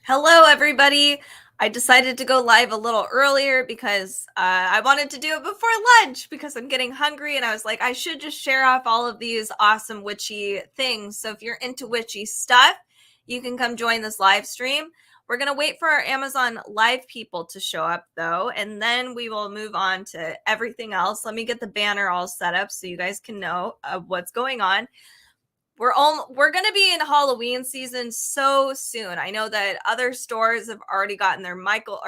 Hello, everybody. I decided to go live a little earlier because I wanted to do it before lunch because I'm getting hungry, and I was like, I should just share off all of these awesome witchy things. So if you're into witchy stuff, you can come join this live stream. We're going to wait for our Amazon Live people to show up, though, and then we will move on to everything else. Let me get the banner all set up so you guys can know what's going on. We're going to be in Halloween season so soon. I know that other stores have already gotten their Michael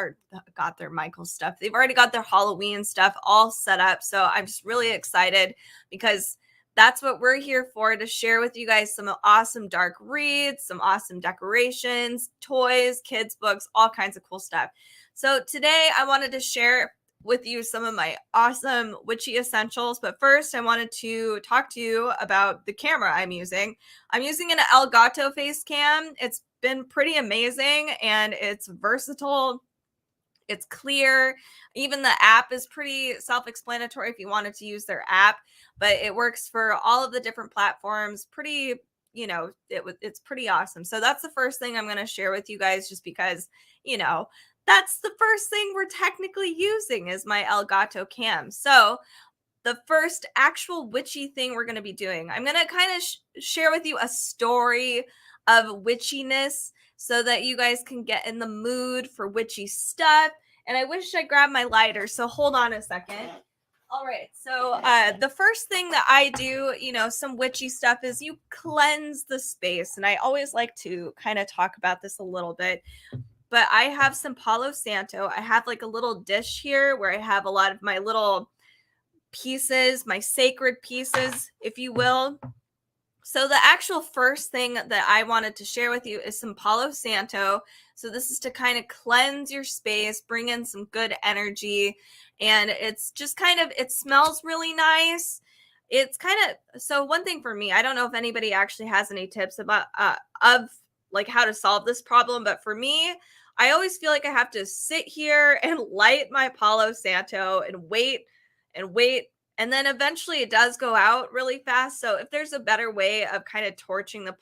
stuff. They've already got their Halloween stuff all set up. So I'm just really excited because that's what we're here for, to share with you guys some awesome dark reads, some awesome decorations, toys, kids books, all kinds of cool stuff. So today I wanted to share with you some of my awesome witchy essentials. But first, I wanted to talk to you about the camera I'm using. I'm using an Elgato face cam. It's been pretty amazing, and it's versatile. It's clear. Even the app is pretty self-explanatory if you wanted to use their app, but it works for all of the different platforms. It's pretty awesome. So that's the first thing I'm going to share with you guys, just because, that's the first thing we're technically using is my Elgato cam. So the first actual witchy thing we're going to be doing, I'm going to kind of share with you a story of witchiness so that you guys can get in the mood for witchy stuff. And I wish I grabbed my lighter, so hold on a second. All right, so the first thing that I do, some witchy stuff, is you cleanse the space. And I always like to kind of talk about this a little bit. But I have some Palo Santo. I have like a little dish here where I have a lot of my little pieces, my sacred pieces, if you will. So the actual first thing that I wanted to share with you is some Palo Santo. So this is to kind of cleanse your space, bring in some good energy. And it's just it smells really nice. So one thing for me, I don't know if anybody actually has any tips about of like how to solve this problem, but for me, I always feel like I have to sit here and light my Palo Santo and wait and wait, and then eventually it does go out really fast. So if there's a better way of kind of torching the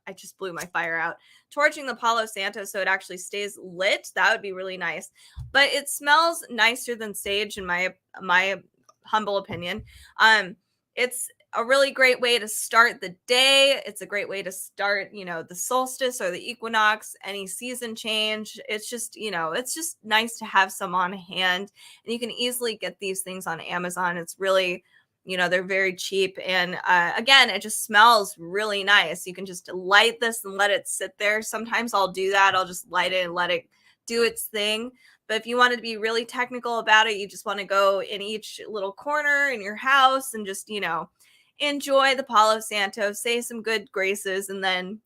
I just blew my fire out, torching the Palo Santo so it actually stays lit, that would be really nice. But it smells nicer than sage in my humble opinion. It's a really great way to start the day. It's a great way to start, the solstice or the equinox, any season change. It's just nice to have some on hand. And you can easily get these things on Amazon. It's really, they're very cheap. And again, it just smells really nice. You can just light this and let it sit there. Sometimes I'll do that. I'll just light it and let it do its thing. But if you wanted to be really technical about it, you just want to go in each little corner in your house and just, enjoy the Palo Santo, say some good graces, and then,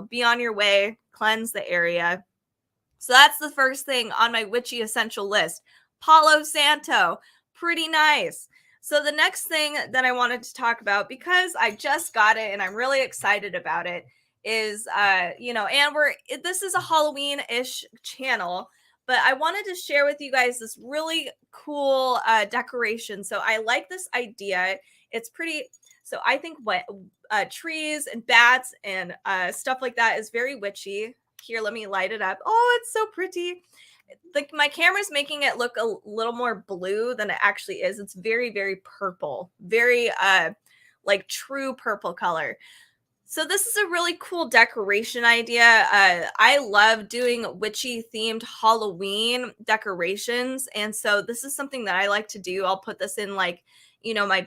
be on your way, cleanse the area. So that's the first thing on my witchy essential list. Palo Santo, pretty nice. So the next thing that I wanted to talk about, because I just got it and I'm really excited about it, is, this is a Halloween-ish channel, but I wanted to share with you guys this really cool decoration. So I like this idea. It's pretty. So I think what trees and bats and stuff like that is very witchy. Here, let me light it up. Oh, it's so pretty. Like my camera's making it look a little more blue than it actually is. It's very, very purple, very like true purple color. So this is a really cool decoration idea. I love doing witchy themed Halloween decorations. And so this is something that I like to do. I'll put this in my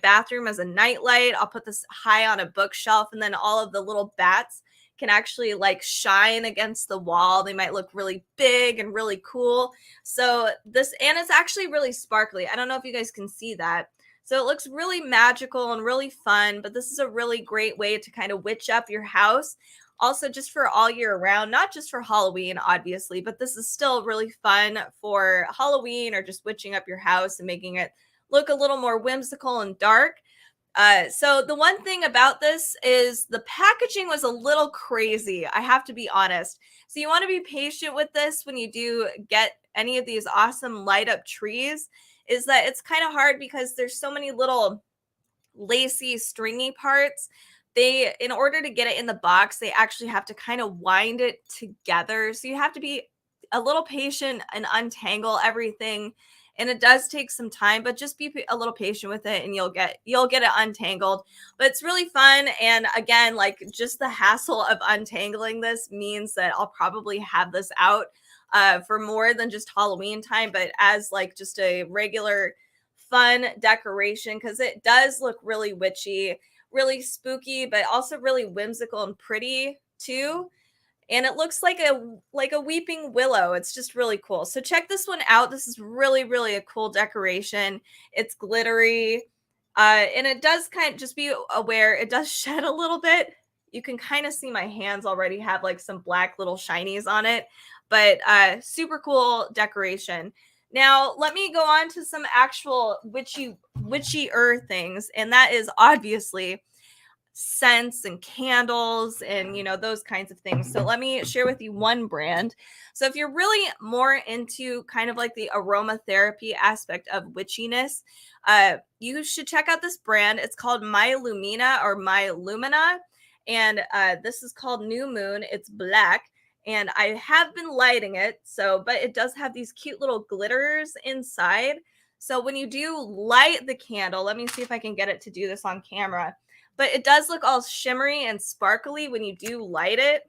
bathroom as a nightlight. I'll put this high on a bookshelf, and then all of the little bats can actually shine against the wall. They might look really big and really cool. So and it's actually really sparkly. I don't know if you guys can see that. So it looks really magical and really fun, but this is a really great way to kind of witch up your house. Also, just for all year round, not just for Halloween, obviously, but this is still really fun for Halloween or just witching up your house and making it look a little more whimsical and dark. So the one thing about this is the packaging was a little crazy. I have to be honest. So you want to be patient with this when you do get any of these awesome light up trees, is that it's kind of hard because there's so many little lacy, stringy parts they, in order to get it in the box, they actually have to kind of wind it together. So you have to be a little patient and untangle everything. And it does take some time, but just be a little patient with it and you'll get it untangled. But it's really fun. And again, like just the hassle of untangling this means that I'll probably have this out for more than just Halloween time, but as like just a regular fun decoration, because it does look really witchy, really spooky, but also really whimsical and pretty too. And it looks like a weeping willow. It's just really cool. So check this one out. This is really, really a cool decoration. It's glittery. And it does kind of, just be aware, it does shed a little bit. You can kind of see my hands already have like some black little shinies on it, but super cool decoration. Now, let me go on to some actual witchy things, and that is obviously scents and candles and those kinds of things. So let me share with you one brand. So if you're really more into kind of like the aromatherapy aspect of witchiness, you should check out this brand. It's called My Lumina or My Lumina, and this is called New Moon. It's black, and I have been lighting it, so but it does have these cute little glitters inside. So when you do light the candle, let me see if I can get it to do this on camera, but it does look all shimmery and sparkly when you do light it.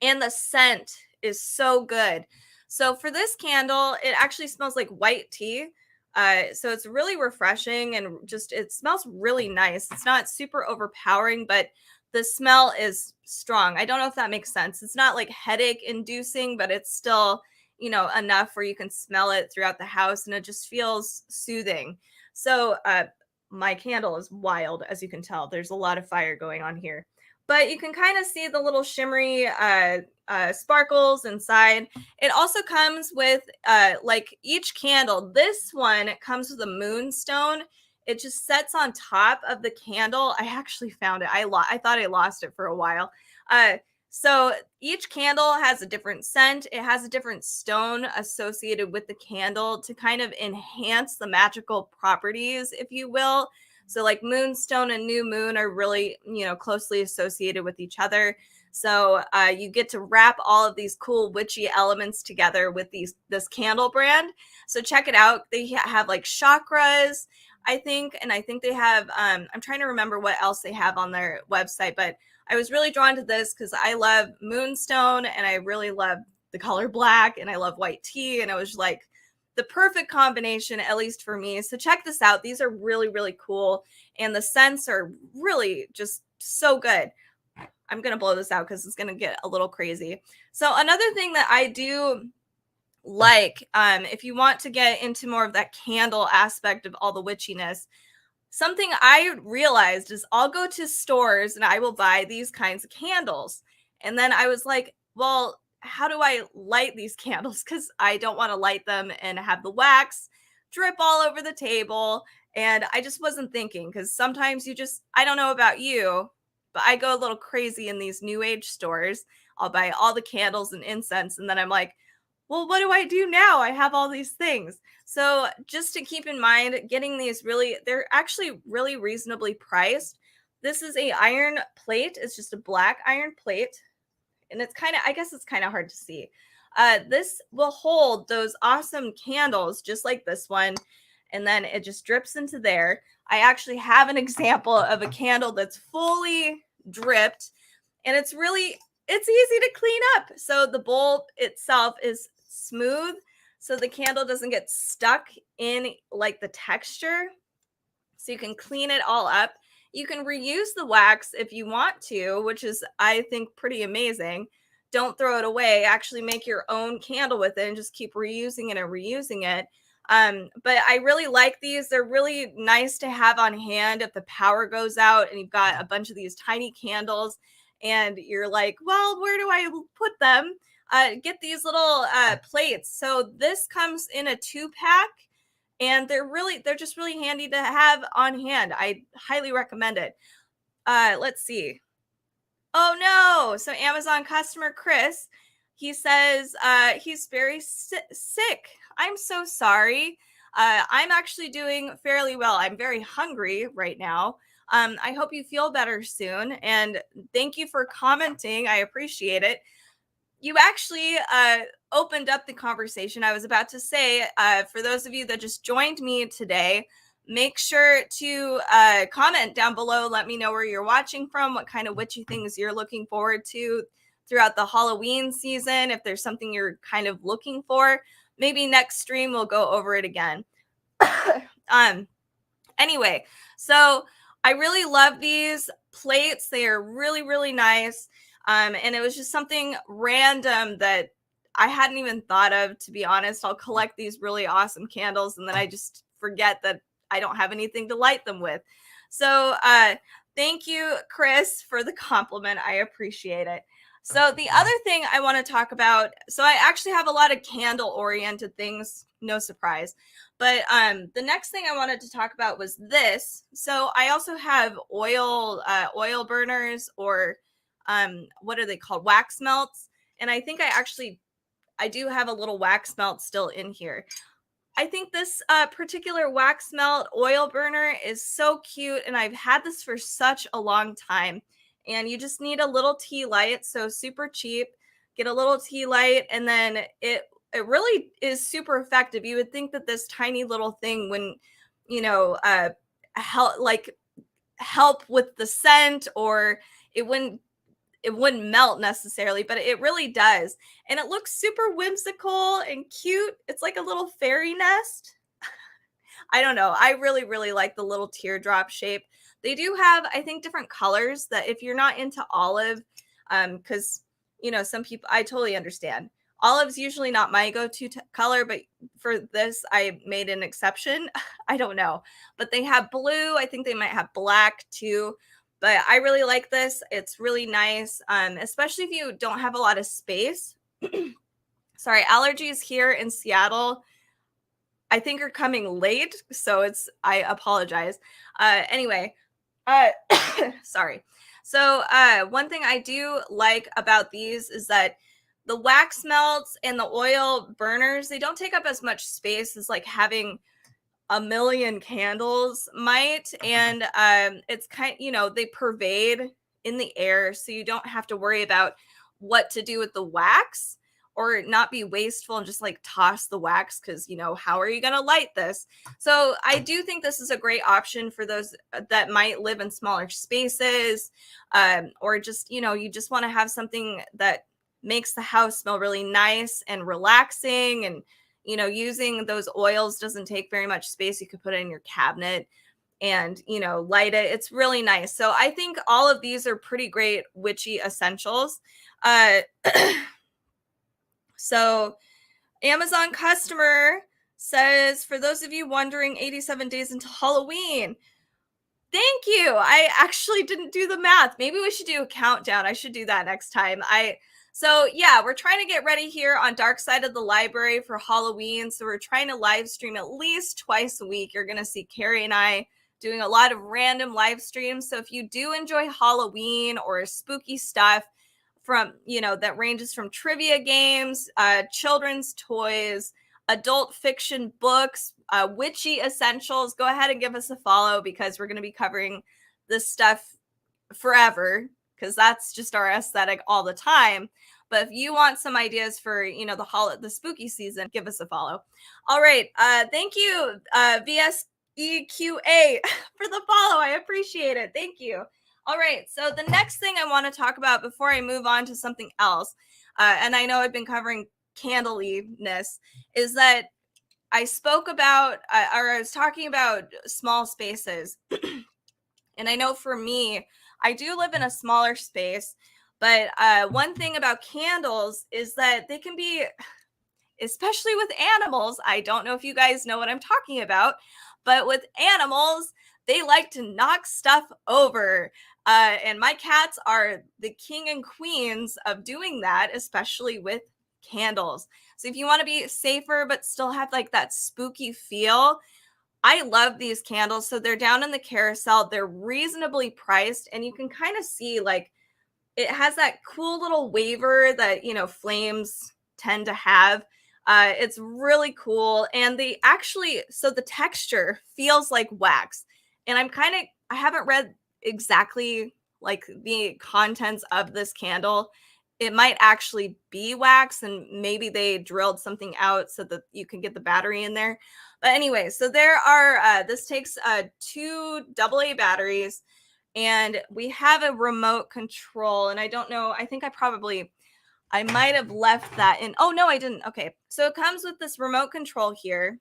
And the scent is so good. So for this candle, it actually smells like white tea. So it's really refreshing and just it smells really nice. It's not super overpowering, but the smell is strong. I don't know if that makes sense. It's not like headache inducing, but it's still, enough where you can smell it throughout the house and it just feels soothing. So my candle is wild, as you can tell. There's a lot of fire going on here, but you can kind of see the little shimmery sparkles inside. It also comes with like each candle. This one comes with a moonstone. It just sets on top of the candle. I actually found it. I thought I lost it for a while. So each candle has a different scent. It has a different stone associated with the candle to kind of enhance the magical properties, if you will. So like moonstone and new moon are really, closely associated with each other. So you get to wrap all of these cool witchy elements together with this candle brand. So check it out. They have like chakras, I think, and I think they have, I'm trying to remember what else they have on their website, but I was really drawn to this because I love moonstone and I really love the color black and I love white tea. And it was like the perfect combination, at least for me. So check this out. These are really, really cool. And the scents are really just so good. I'm going to blow this out because it's going to get a little crazy. So another thing that I do like, if you want to get into more of that candle aspect of all the witchiness, something I realized is I'll go to stores and I will buy these kinds of candles. And then I was like, well, how do I light these candles? Because I don't want to light them and have the wax drip all over the table. And I just wasn't thinking, because sometimes I don't know about you, but I go a little crazy in these new age stores. I'll buy all the candles and incense. And then I'm like, well, what do I do now? I have all these things. So just to keep in mind, getting these they're actually really reasonably priced. This is a iron plate. It's just a black iron plate. And I guess it's kind of hard to see. This will hold those awesome candles just like this one. And then it just drips into there. I actually have an example of a candle that's fully dripped, and it's easy to clean up. So the bowl itself is smooth, so the candle doesn't get stuck in like the texture. So you can clean it all up. You can reuse the wax if you want to, which is, I think, pretty amazing. Don't throw it away. Actually make your own candle with it and just keep reusing it and reusing it. But I really like these. They're really nice to have on hand if the power goes out and you've got a bunch of these tiny candles and you're like, well, where do I put them? Get these little plates. So this comes in a 2-pack. And they're just really handy to have on hand. I highly recommend it. Let's see. Oh no. So Amazon customer Chris, he says he's very sick. I'm so sorry. I'm actually doing fairly well. I'm very hungry right now. I hope you feel better soon. And thank you for commenting. I appreciate it. You actually opened up the conversation. I was about to say, for those of you that just joined me today, make sure to comment down below. Let me know where you're watching from, what kind of witchy things you're looking forward to throughout the Halloween season. If there's something you're kind of looking for, maybe next stream we'll go over it again. Anyway, so I really love these plates. They are really, really nice. And it was just something random that I hadn't even thought of, to be honest. I'll collect these really awesome candles and then I just forget that I don't have anything to light them with. So thank you, Chris, for the compliment. I appreciate it. So the other thing I want to talk about, so I actually have a lot of candle-oriented things, no surprise. But the next thing I wanted to talk about was this. So I also have oil burners, or what are they called? Wax melts. And I think I do have a little wax melt still in here. I think this particular wax melt oil burner is so cute, and I've had this for such a long time. And you just need a little tea light, so super cheap. Get a little tea light, and then it really is super effective. You would think that this tiny little thing wouldn't, help with the scent, or it wouldn't melt necessarily, but it really does. And it looks super whimsical and cute. It's like a little fairy nest. I don't know. I really, really like the little teardrop shape. They do have, I think, different colors that if you're not into olive, because, some people, I totally understand. Olive's usually not my go-to color, but for this, I made an exception. I don't know. But they have blue. I think they might have black too. But I really like this. It's really nice, especially if you don't have a lot of space. Sorry, allergies here in Seattle, I think, are coming late. So I apologize. Anyway, sorry. So one thing I do like about these is that the wax melts and the oil burners, they don't take up as much space as like having a million candles might. And it's they pervade in the air, so you don't have to worry about what to do with the wax, or not be wasteful and just like toss the wax, because how are you going to light this? So I do think this is a great option for those that might live in smaller spaces, or just you just want to have something that makes the house smell really nice and relaxing. And using those oils doesn't take very much space. You could put it in your cabinet and light it. It's really nice. So I think all of these are pretty great witchy essentials. So Amazon customer says, for those of you wondering, 87 days until Halloween. Thank you. I actually didn't do the math. Maybe we should do a countdown. I should do that next time. So yeah, we're trying to get ready here on Dark Side of the Library for Halloween. So we're trying to live stream at least twice a week. You're going to see Carrie and I doing a lot of random live streams. So if you do enjoy Halloween or spooky stuff, from that ranges from trivia games, children's toys, adult fiction books, witchy essentials, go ahead and give us a follow, because we're going to be covering this stuff forever, because that's just our aesthetic all the time. But if you want some ideas for the spooky season, give us a follow. All right, thank you, VSEQA, for the follow. I appreciate it. Thank you. All right, so the next thing I want to talk about before I move on to something else, and I know I've been covering candleliness, is that I spoke about, or I was talking about small spaces. And I know for me, I do live in a smaller space, but one thing about candles is that they can be, especially with animals, I don't know if you guys know what I'm talking about, but with animals, they like to knock stuff over. And my cats are the king and queens of doing that, especially with candles. So if you want to be safer but still have like that spooky feel, I love these candles. So they're down in the carousel. They're reasonably priced, and you can kind of see like it has that cool little waver that flames tend to have. It's really cool, and so the texture feels like wax. And I'm kind of I haven't read exactly like the contents of this candle. It might actually be wax, and maybe they drilled something out so that you can get the battery in there. But anyway, so there are this takes 2 AA batteries, and we have a remote control. And I don't know, I think I might have left that in. Oh no, I didn't. Okay, so it comes with this remote control here,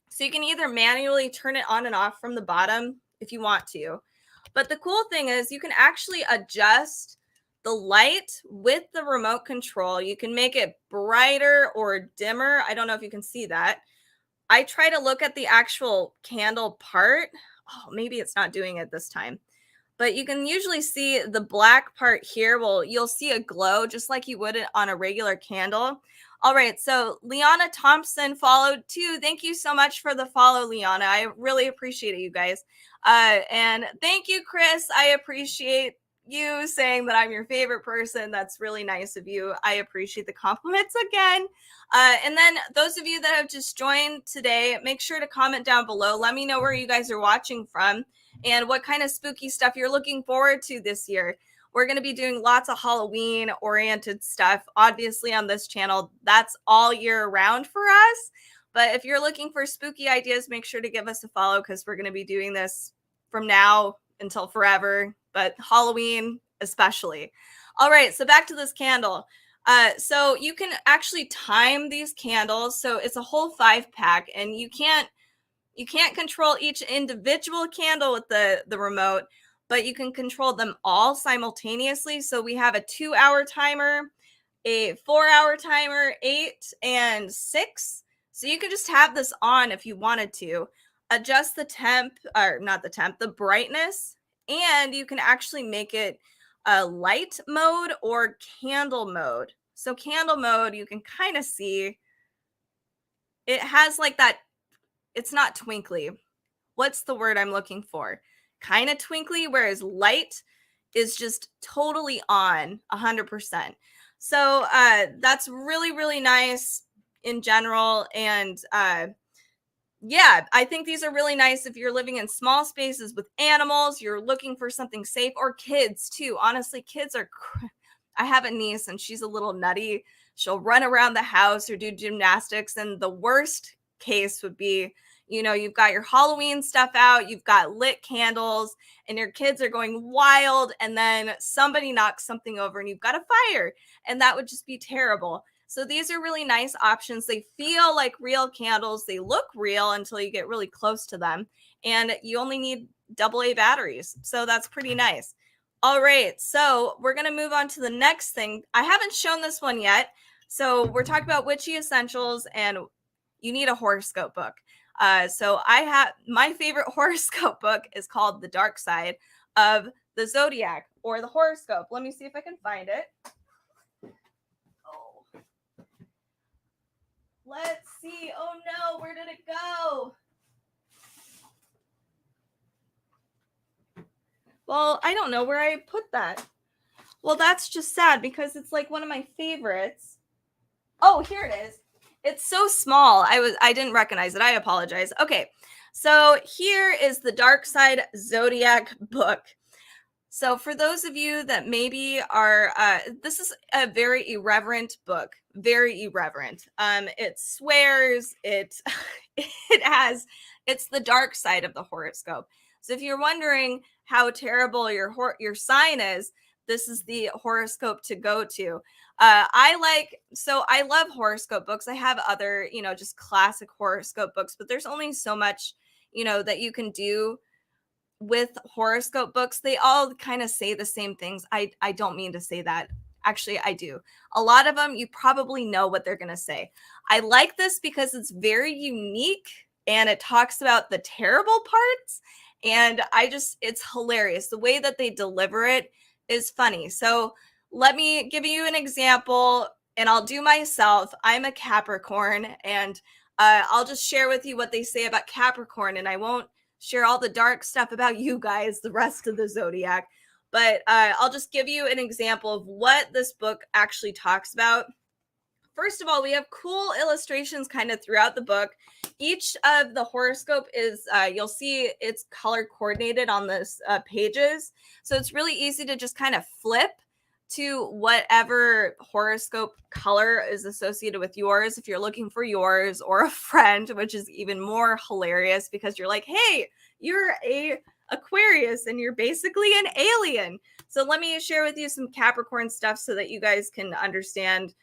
so you can either manually turn it on and off from the bottom if you want to. But the cool thing is you can actually adjust the light with the remote control. You can make it brighter or dimmer. I don't know if you can see that. I try to look at the actual candle part. Oh, maybe it's not doing it this time. But you can usually see the black part here. Well, you'll see a glow just like you would on a regular candle. All right, so Liana Thompson followed too. Thank you so much for the follow, Liana. I really appreciate it, you guys. And thank you, Chris. I appreciate you saying that I'm your favorite person. That's really nice of you. I appreciate the compliments again. And then those of you that have just joined today, make sure to comment down below. Let me know where you guys are watching from and what kind of spooky stuff you're looking forward to this year. We're going to be doing lots of Halloween oriented stuff, obviously, on this channel. That's all year round for us. But if you're looking for spooky ideas, make sure to give us a follow, because we're going to be doing this from now until forever, but Halloween especially. All right, so back to this candle. So you can actually time these candles. So it's a whole 5-pack, and you can't control each individual candle with the remote, but you can control them all simultaneously. So we have a 2-hour timer, a 4-hour timer, 8 and 6. So you can just have this on if you wanted to. Adjust the temp, or not the temp, the brightness, and you can actually make it a light mode or candle mode. So candle mode, you can kind of see it has like that. It's not twinkly. What's the word I'm looking for? Kind of twinkly, whereas light is just totally on 100%. So that's really, really nice in general. And yeah, I think these are really nice if you're living in small spaces with animals, you're looking for something safe, or kids too. Honestly, kids are, I have a niece and she's a little nutty. She'll run around the house or do gymnastics. And the worst case would be, you know, you've got your Halloween stuff out, you've got lit candles, and your kids are going wild, and then somebody knocks something over and you've got a fire, and that would just be terrible. So these are really nice options. They feel like real candles. They look real until you get really close to them, and you only need AA batteries. So that's pretty nice. All right, so we're going to move on to the next thing. I haven't shown this one yet. So we're talking about Witchy Essentials, and you need a horoscope book. So I have my favorite horoscope book is called The Dark Side of the Zodiac, or the horoscope. Let me see if I can find it. Oh, let's see. Oh no, where did it go? Well, I don't know where I put that. Well, that's just sad because it's like one of my favorites. Oh, here it is. It's so small. I didn't recognize it. I apologize. Okay. So here is the Dark Side Zodiac book. So for those of you that maybe are, this is a very irreverent book, very irreverent. It swears, it's the dark side of the horoscope. So if you're wondering how terrible your sign is, this is the horoscope to go to. I love horoscope books. I have other, just classic horoscope books, but there's only so much, that you can do with horoscope books. They all kind of say the same things. I don't mean to say that. Actually, I do. A lot of them, you probably know what they're going to say. I like this because it's very unique and it talks about the terrible parts. And it's hilarious. The way that they deliver it is funny. So let me give you an example, and I'll do myself. I'm a Capricorn, and I'll just share with you what they say about Capricorn, and I won't share all the dark stuff about you guys, the rest of the zodiac. But I'll just give you an example of what this book actually talks about. first of all, we have cool illustrations kind of throughout the book. Each of the horoscope is, you'll see it's color coordinated on this pages. So it's really easy to just kind of flip to whatever horoscope color is associated with yours if you're looking for yours, or a friend, which is even more hilarious because you're like, hey, you're a Aquarius and you're basically an alien. So let me share with you some Capricorn stuff so that you guys can understand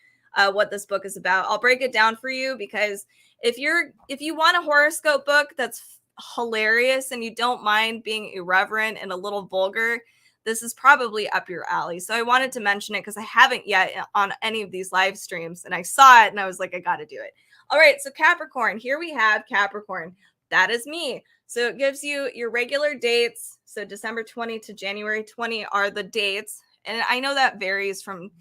what this book is about. I'll break it down for you because if you want a horoscope book that's hilarious and you don't mind being irreverent and a little vulgar, this is probably up your alley. So I wanted to mention it because I haven't yet on any of these live streams, and I saw it and I was like, I got to do it. All right, so Capricorn, here we have Capricorn. That is me. So it gives you your regular dates. So December 20 to January 20 are the dates. And I know that varies from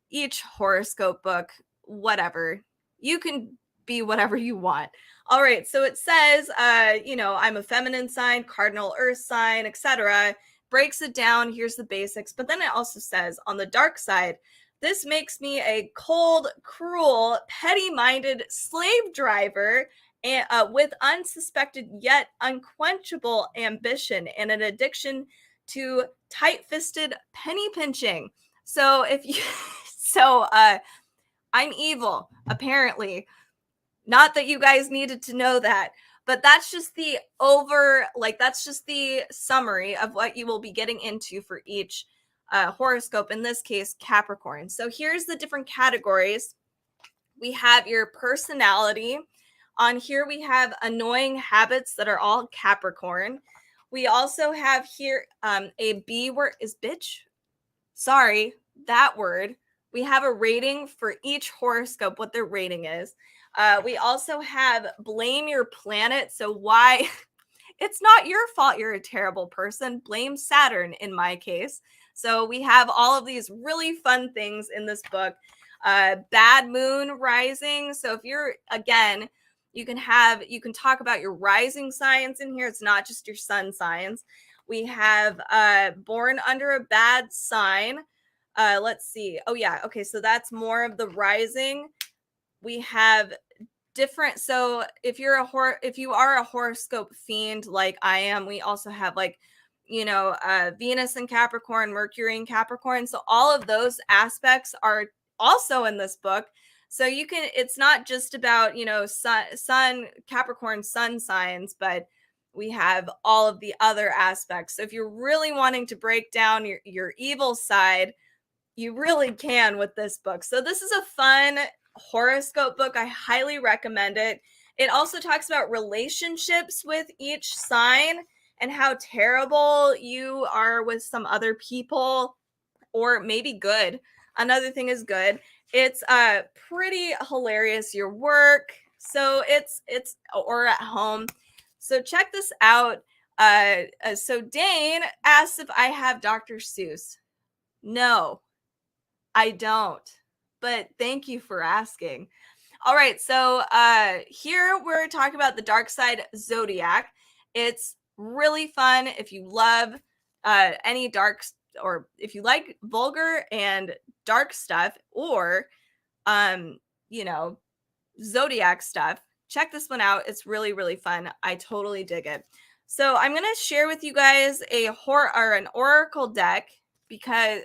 each horoscope book, whatever. You can be whatever you want. All right, so it says, I'm a feminine sign, cardinal earth sign, etc. Breaks it down. Here's the basics. But then it also says, on the dark side, this makes me a cold, cruel, petty-minded slave driver and, with unsuspected yet unquenchable ambition and an addiction to tight-fisted penny pinching. So if you I'm evil, apparently. Not that you guys needed to know that, but that's just the summary of what you will be getting into for each horoscope, in this case, Capricorn. So here's the different categories. We have your personality. On here, we have annoying habits that are all Capricorn. We also have here a B word is bitch. Sorry, that word. We have a rating for each horoscope, what their rating is. We also have blame your planet. So why it's not your fault you're a terrible person. Blame Saturn in my case. So we have all of these really fun things in this book. Bad moon rising. So if you're, again, you can talk about your rising signs in here. It's not just your sun signs. We have born under a bad sign. Let's see. Oh yeah. Okay. So that's more of the rising. We have different. So if you are a horoscope fiend like I am, we also have Venus in Capricorn, Mercury in Capricorn. So all of those aspects are also in this book. So it's not just about, sun Capricorn sun signs, but we have all of the other aspects. So if you're really wanting to break down your evil side, you really can with this book. So this is a fun horoscope book. I highly recommend it. It also talks about relationships with each sign and how terrible you are with some other people, or maybe good. Another thing is good. It's pretty hilarious. Your work. So it's or at home. So check this out. So Dane asks if I have Dr. Seuss. No, I don't. But thank you for asking. All right, so here we're talking about the Dark Side Zodiac. It's really fun if you love any dark, or if you like vulgar and dark stuff, or Zodiac stuff. Check this one out. It's really, really fun. I totally dig it. So I'm gonna share with you guys an oracle deck, because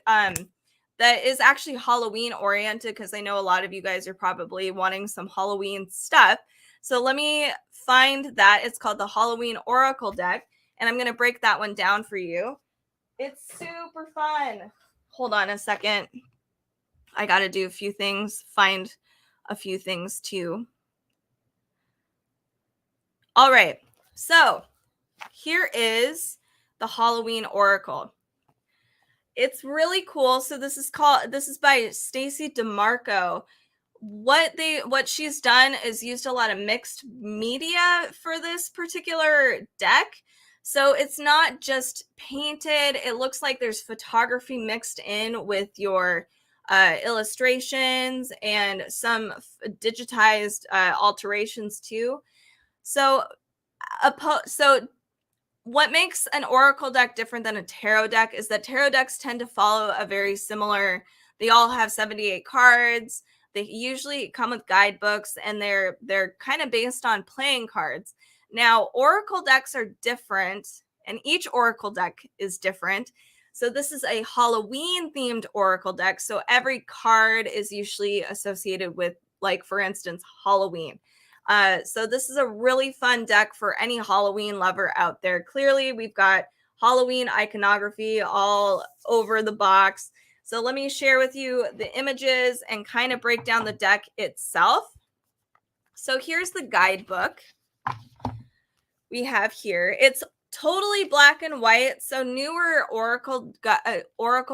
that is actually Halloween oriented, because I know a lot of you guys are probably wanting some Halloween stuff. So let me find that. It's called the Halloween Oracle deck, and I'm going to break that one down for you. It's super fun. Hold on a second. I got to do a few things, find a few things too. All right. So here is the Halloween Oracle. It's really cool. So this is by Stacy DeMarco. What she's done is used a lot of mixed media for this particular deck. So it's not just painted. It looks like there's photography mixed in with your illustrations and some digitized alterations too. So what makes an oracle deck different than a tarot deck is that tarot decks tend to follow a very similar, they all have 78 cards. They usually come with guidebooks, and they're kind of based on playing cards. Now, oracle decks are different, and each oracle deck is different. So this is a Halloween themed oracle deck. So every card is usually associated with, like, for instance, Halloween. So this is a really fun deck for any Halloween lover out there. Clearly, we've got Halloween iconography all over the box. So let me share with you the images and kind of break down the deck itself. So here's the guidebook we have here. It's totally black and white. So newer oracle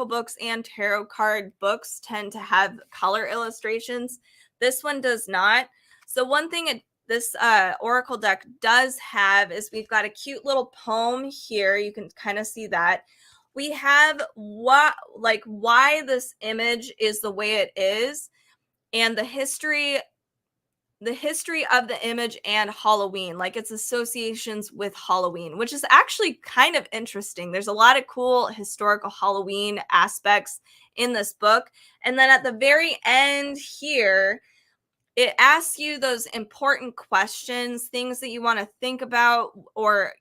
books and tarot card books tend to have color illustrations. This one does not. So one thing this oracle deck does have is we've got a cute little poem here. You can kind of see that. We have why this image is the way it is, and the history of the image and Halloween, like its associations with Halloween, which is actually kind of interesting. There's a lot of cool historical Halloween aspects in this book. And then at the very end here, it asks you those important questions, things that you want to think about, or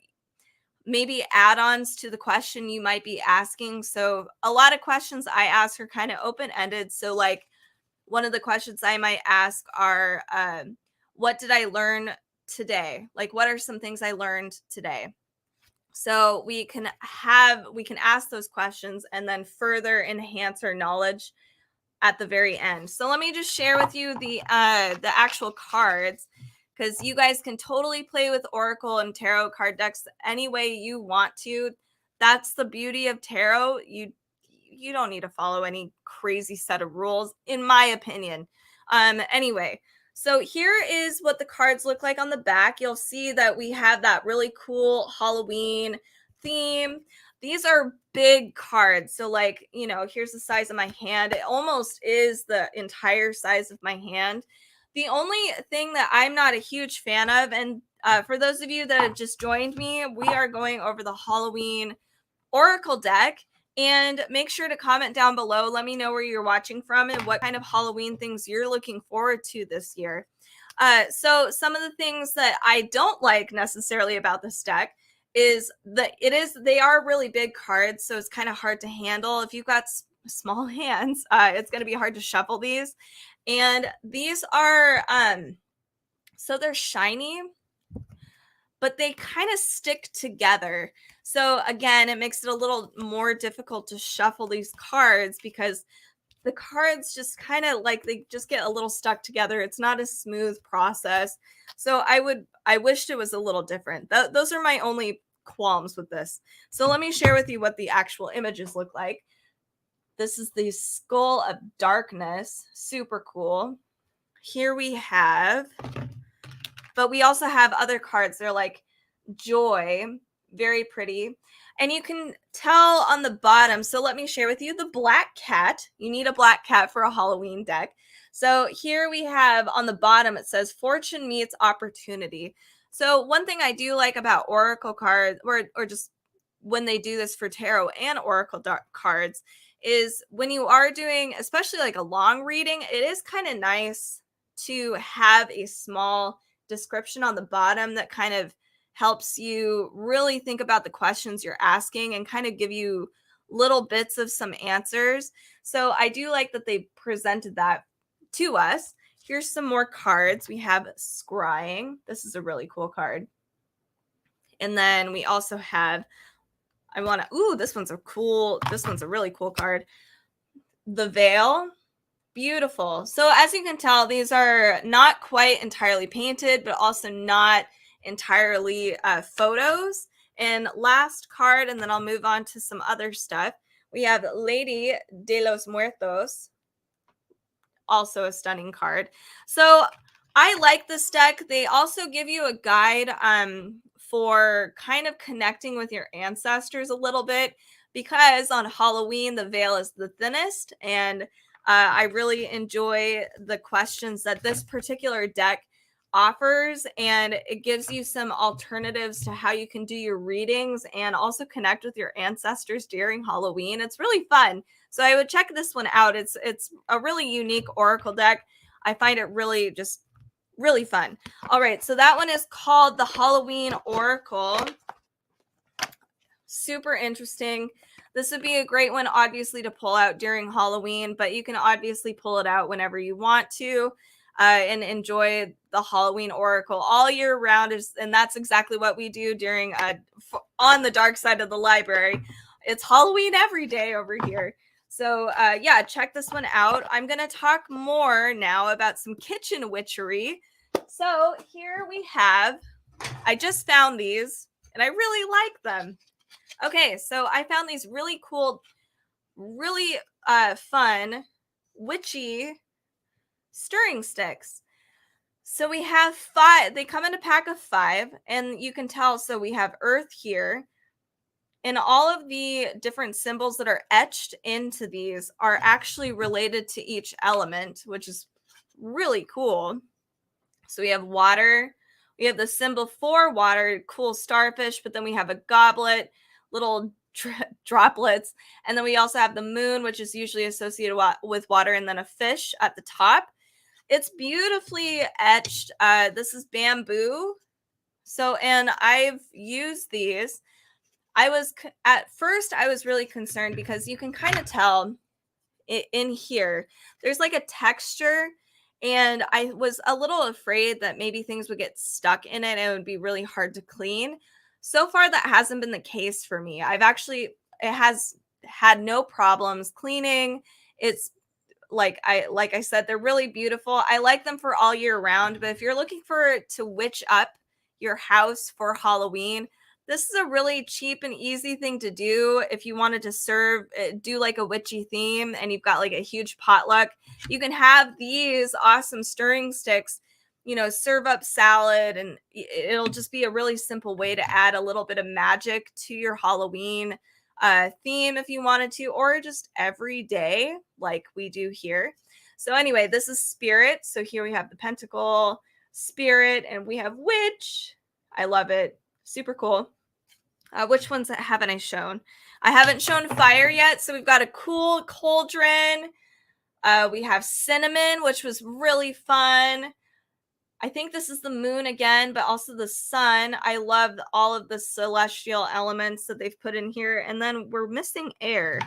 maybe add-ons to the question you might be asking. So a lot of questions I ask are kind of open-ended. So like one of the questions I might ask are, what did I learn today? Like, what are some things I learned today? So we can ask those questions and then further enhance our knowledge at the very end. So let me just share with you the actual cards, because you guys can totally play with oracle and tarot card decks any way you want to. That's the beauty of tarot. You don't need to follow any crazy set of rules, in my opinion. Anyway, so here is what the cards look like on the back. You'll see that we have that really cool Halloween theme. These are big cards. So like, here's the size of my hand. It almost is the entire size of my hand. The only thing that I'm not a huge fan of, and for those of you that have just joined me, we are going over the Halloween oracle deck. And make sure to comment down below. Let me know where you're watching from and what kind of Halloween things you're looking forward to this year. So some of the things that I don't like necessarily about this deck is that they are really big cards, so it's kind of hard to handle. If you've got small hands, it's going to be hard to shuffle these. And these are so they're shiny, but they kind of stick together. So again, it makes it a little more difficult to shuffle these cards because the cards just kind of like they just get a little stuck together. It's not a smooth process. So I wished it was a little different. Those are my only qualms with this. So let me share with you what the actual images look like. This is the Skull of Darkness. Super cool. Here we have, but we also have other cards. They're like Joy, very pretty. And you can tell on the bottom. So let me share with you the black cat. You need a black cat for a Halloween deck. So here we have on the bottom, it says fortune meets opportunity. So one thing I do like about oracle cards, or just when they do this for tarot and oracle cards, is when you are doing, especially like a long reading, it is kind of nice to have a small description on the bottom that kind of helps you really think about the questions you're asking and kind of give you little bits of some answers. So I do like that they presented that to us. Here's some more cards. We have Scrying. This is a really cool card. And then we also have, this one's a really cool card. The Veil. Beautiful. So as you can tell, these are not quite entirely painted, but also not entirely photos. And last card, and then I'll move on to some other stuff. We have Lady de los Muertos, also a stunning card. So I like this deck. They also give you a guide for kind of connecting with your ancestors a little bit, because on Halloween, the veil is the thinnest, and I really enjoy the questions that this particular deck offers, and it gives you some alternatives to how you can do your readings and also connect with your ancestors during Halloween. It's really fun. So I would check this one out. It's a really unique oracle deck. I find it really just really fun. All right, so that one is called the Halloween Oracle. Super interesting. This would be a great one, obviously, to pull out during Halloween, but you can obviously pull it out whenever you want to and enjoy the Halloween Oracle all year round. And that's exactly what we do during on the dark side of the library. It's Halloween every day over here. So yeah, check this one out. I'm going to talk more now about some kitchen witchery. So here we have, I just found these and I really like them. Okay, so I found these really cool, really fun, witchy stirring sticks. So we have 5. They come in a pack of 5, and you can tell. So we have earth here, and all of the different symbols that are etched into these are actually related to each element, which is really cool. So we have water. We have the symbol for water, cool starfish, but then we have a goblet, little droplets. And then we also have the moon, which is usually associated with water, and then a fish at the top. It's beautifully etched. This is bamboo. So, and I've used these. At first, I was really concerned because you can kind of tell in here, there's like a texture. And I was a little afraid that maybe things would get stuck in it and it would be really hard to clean. So far, that hasn't been the case for me. It has had no problems cleaning. It's like I said, they're really beautiful. I like them for all year round, but if you're looking for to witch up your house for Halloween, this is a really cheap and easy thing to do. If you wanted to do like a witchy theme and you've got like a huge potluck, you can have these awesome stirring sticks, serve up salad, and it'll just be a really simple way to add a little bit of magic to your Halloween theme if you wanted to, or just every day like we do here. So anyway, this is spirit. So here we have the pentacle, spirit, and we have witch. I love it. Super cool. Which ones haven't I shown? I haven't shown fire yet. So we've got a cool cauldron. We have cinnamon, which was really fun. I think this is the moon again, but also the sun. I love all of the celestial elements that they've put in here. And then we're missing air.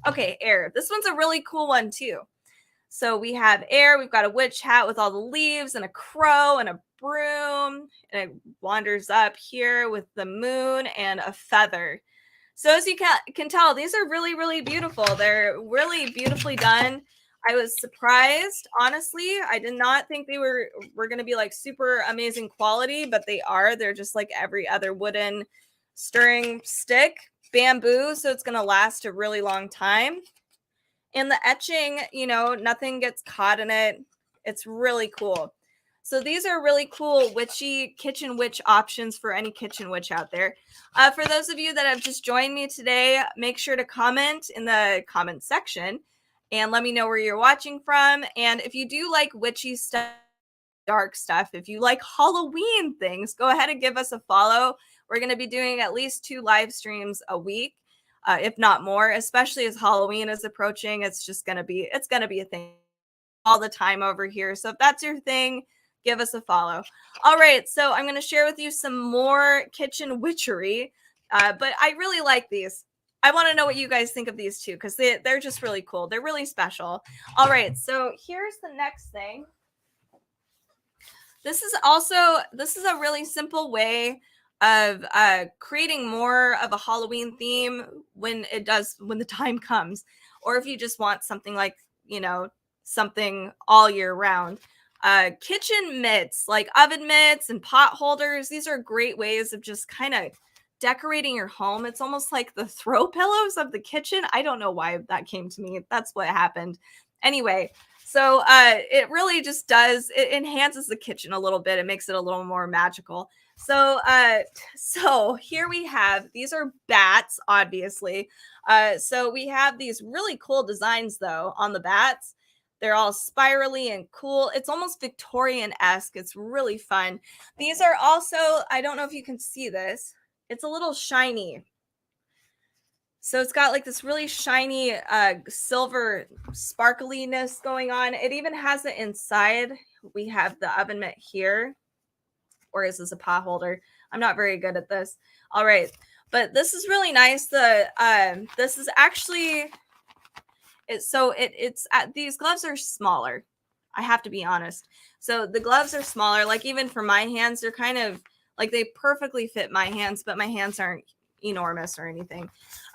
Okay, air. This one's a really cool one too. So we have air. We've got a witch hat with all the leaves and a crow and a broom. And it wanders up here with the moon and a feather. So as you can tell, these are really, really beautiful. They're really beautifully done. I was surprised, honestly. I did not think they were going to be like super amazing quality, but they are. They're just like every other wooden stirring stick, bamboo, so it's going to last a really long time. And the etching, nothing gets caught in it. It's really cool. So these are really cool witchy kitchen witch options for any kitchen witch out there. For those of you that have just joined me today, make sure to comment in the comment section and let me know where you're watching from. And if you do like witchy stuff, dark stuff, if you like Halloween things, go ahead and give us a follow. We're going to be doing at least 2 live streams a week, if not more, especially as Halloween is approaching. It's going to be a thing all the time over here. So if that's your thing, give us a follow. All right, so I'm going to share with you some more kitchen witchery, but I really like these. I want to know what you guys think of these too, because they're just really cool. They're really special. All right, so here's the next thing. This is a really simple way of creating more of a Halloween theme when the time comes, or if you just want something like, something all year round. Kitchen mitts, like oven mitts and pot holders. These are great ways of just kind of decorating your home. It's almost like the throw pillows of the kitchen. I don't know why that came to me. That's what happened. Anyway, so it really just it enhances the kitchen a little bit. It makes it a little more magical. So here we have, these are bats, obviously. So we have these really cool designs though on the bats. They're all spirally and cool. It's almost Victorian-esque. It's really fun. These are also, I don't know if you can see this. It's a little shiny. So it's got like this really shiny silver sparkliness going on. It even has it inside. We have the oven mitt here. Or is this a pot holder? I'm not very good at this. All right. But this is really nice. This is actually it's these gloves are smaller. I have to be honest. So the gloves are smaller. Like even for my hands, they're kind of like they perfectly fit my hands, but my hands aren't enormous or anything.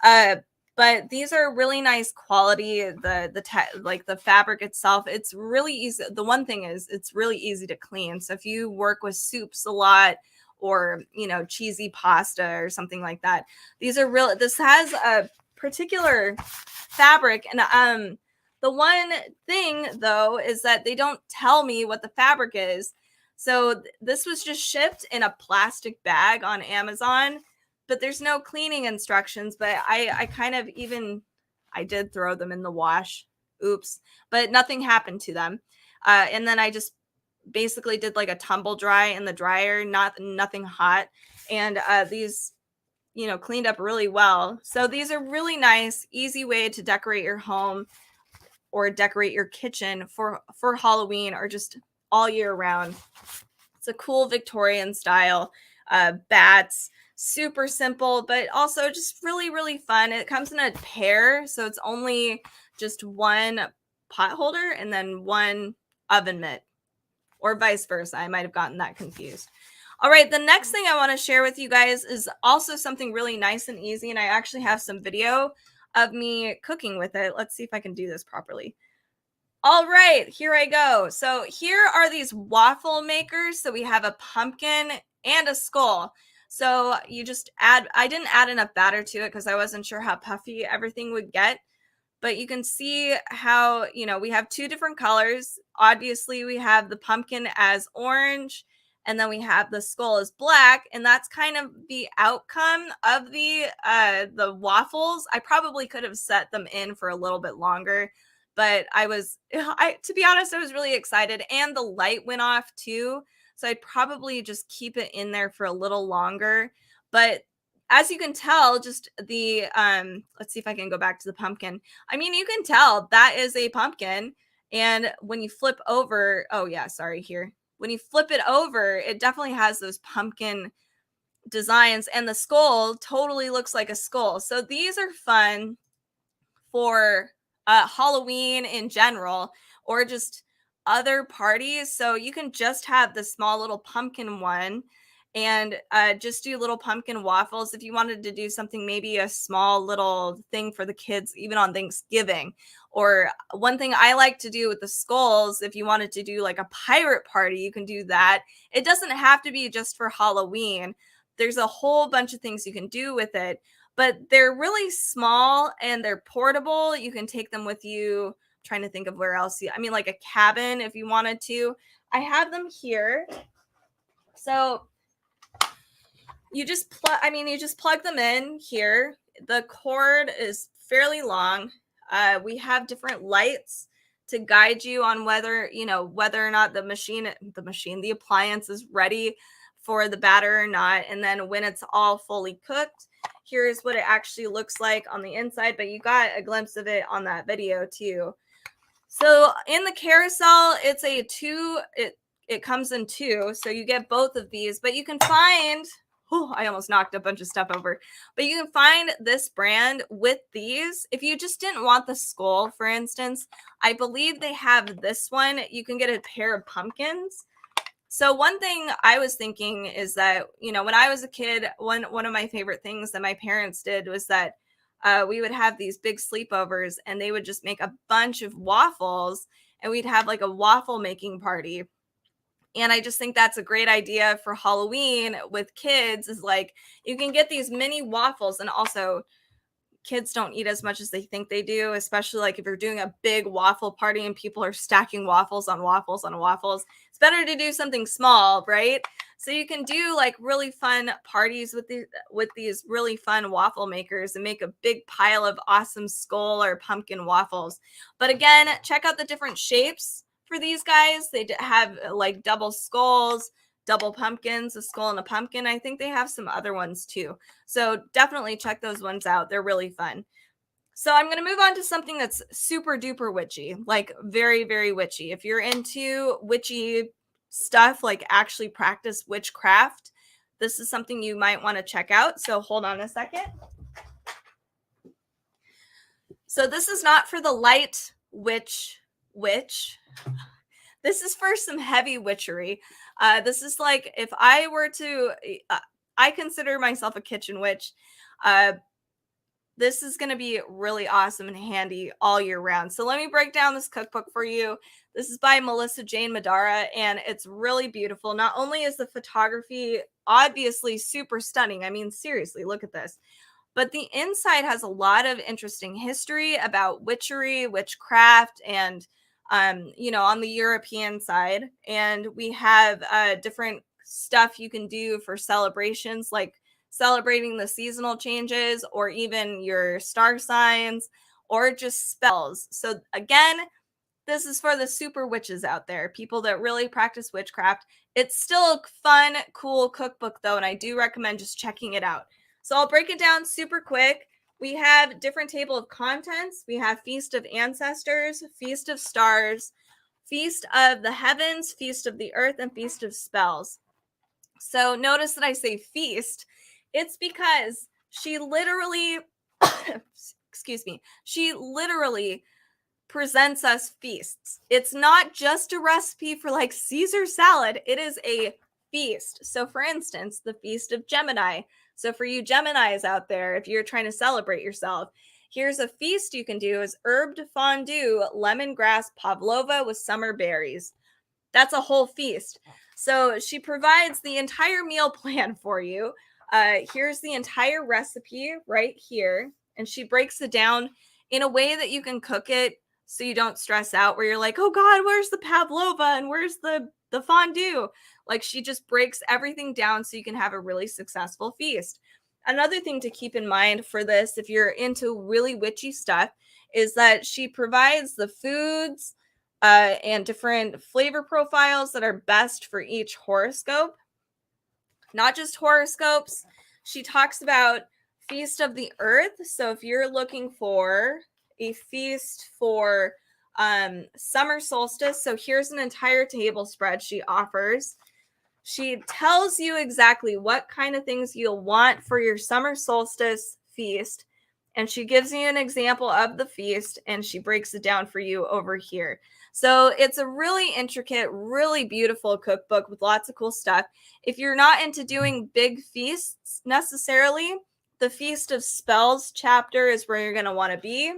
Uh, but these are really nice quality. Like the fabric itself, it's really easy. The one thing is it's really easy to clean. So if you work with soups a lot or cheesy pasta or something like that, these are real. This has a particular fabric, and the one thing though is that they don't tell me what the fabric is. So this was just shipped in a plastic bag on Amazon, but there's no cleaning instructions. But I kind of I did throw them in the wash. Oops. But nothing happened to them. And then I just basically did like a tumble dry in the dryer, nothing hot. And these cleaned up really well. So these are really nice, easy way to decorate your home or decorate your kitchen for Halloween or just all year round. It's a cool Victorian style bats, super simple, but also just really, really fun. It comes in a pair, so it's only just one pot holder and then one oven mitt, or vice versa. I might have gotten that confused. All right, the next thing I want to share with you guys is also something really nice and easy, and I actually have some video of me cooking with it. Let's see if I can do this properly. All right, here I go. So here are these waffle makers. So we have a pumpkin and a skull. So you just I didn't add enough batter to it because I wasn't sure how puffy everything would get. But you can see how, we have two different colors. Obviously, we have the pumpkin as orange, and then we have the skull as black, and that's kind of the outcome of the waffles. I probably could have set them in for a little bit longer, but to be honest, I was really excited, and the light went off too, so I'd probably just keep it in there for a little longer. But as you can tell, just let's see if I can go back to the pumpkin. I mean, you can tell that is a pumpkin. And when you flip over, oh yeah, sorry, here. When you flip it over, it definitely has those pumpkin designs, and the skull totally looks like a skull. So these are fun for Halloween in general, or just other parties. So you can just have the small little pumpkin one and just do little pumpkin waffles. If you wanted to do something, maybe a small little thing for the kids, even on Thanksgiving. Or one thing I like to do with the skulls, if you wanted to do like a pirate party, you can do that. It doesn't have to be just for Halloween. There's a whole bunch of things you can do with it, but they're really small and they're portable. You can take them with you. I'm trying to think of where else. Like a cabin if you wanted to. I have them here. So you just plug them in here. The cord is fairly long. We have different lights to guide you on whether or not the appliance is ready for the batter or not. And then when it's all fully cooked, here's what it actually looks like on the inside, but you got a glimpse of it on that video too. So in the carousel, it's a two, it comes in two, so you get both of these, but you can find, I almost knocked a bunch of stuff over, but you can find this brand with these. If you just didn't want the skull, for instance, I believe they have this one. You can get a pair of pumpkins. So one thing I was thinking is that, when I was a kid, one of my favorite things that my parents did was that we would have these big sleepovers and they would just make a bunch of waffles and we'd have like a waffle making party. And I just think that's a great idea for Halloween with kids, is like you can get these mini waffles, and also kids don't eat as much as they think they do, especially like if you're doing a big waffle party and people are stacking waffles on waffles on waffles. It's better to do something small, right? So you can do like really fun parties with these really fun waffle makers and make a big pile of awesome skull or pumpkin waffles. But again, check out the different shapes for these guys. They have like double skulls, double pumpkins, a skull and a pumpkin. I think they have some other ones too. So definitely check those ones out. They're really fun. So I'm going to move on to something that's super duper witchy, like very, very witchy. If you're into witchy stuff, like actually practice witchcraft, this is something you might want to check out. So hold on a second. So this is not for the light witch. This is for some heavy witchery. This is like if I were to, I consider myself a kitchen witch. This is going to be really awesome and handy all year round. So let me break down this cookbook for you. This is by Melissa Jane Madara, and it's really beautiful. Not only is the photography obviously super stunning, I mean, seriously, look at this, but the inside has a lot of interesting history about witchery, witchcraft, and, on the European side. And we have different stuff you can do for celebrations, like celebrating the seasonal changes or even your star signs or just spells. So again, this is for the super witches out there, people that really practice witchcraft. It's still a fun, cool cookbook though, and I do recommend just checking it out. So I'll break it down super quick. We have different table of contents. We have Feast of Ancestors, Feast of Stars, Feast of the Heavens, Feast of the Earth, and Feast of Spells. So notice that I say feast. It's because she literally, excuse me, she literally presents us feasts. It's not just a recipe for like Caesar salad. It is a feast. So for instance, the Feast of Gemini. So for you Geminis out there, if you're trying to celebrate yourself, here's a feast you can do is herbed fondue, lemongrass pavlova with summer berries. That's a whole feast. So she provides the entire meal plan for you. Here's the entire recipe right here. And she breaks it down in a way that you can cook it so you don't stress out where you're like, oh God, where's the pavlova and where's the fondue? Like she just breaks everything down so you can have a really successful feast. Another thing to keep in mind for this, if you're into really witchy stuff, is that she provides the foods, and different flavor profiles that are best for each horoscope. Not just horoscopes. She talks about Feast of the Earth. So if you're looking for a feast for summer solstice, so here's an entire table spread she offers. She tells you exactly what kind of things you'll want for your summer solstice feast. And she gives you an example of the feast and she breaks it down for you over here. So it's a really intricate, really beautiful cookbook with lots of cool stuff. If you're not into doing big feasts necessarily, the Feast of Spells chapter is where you're going to want to be.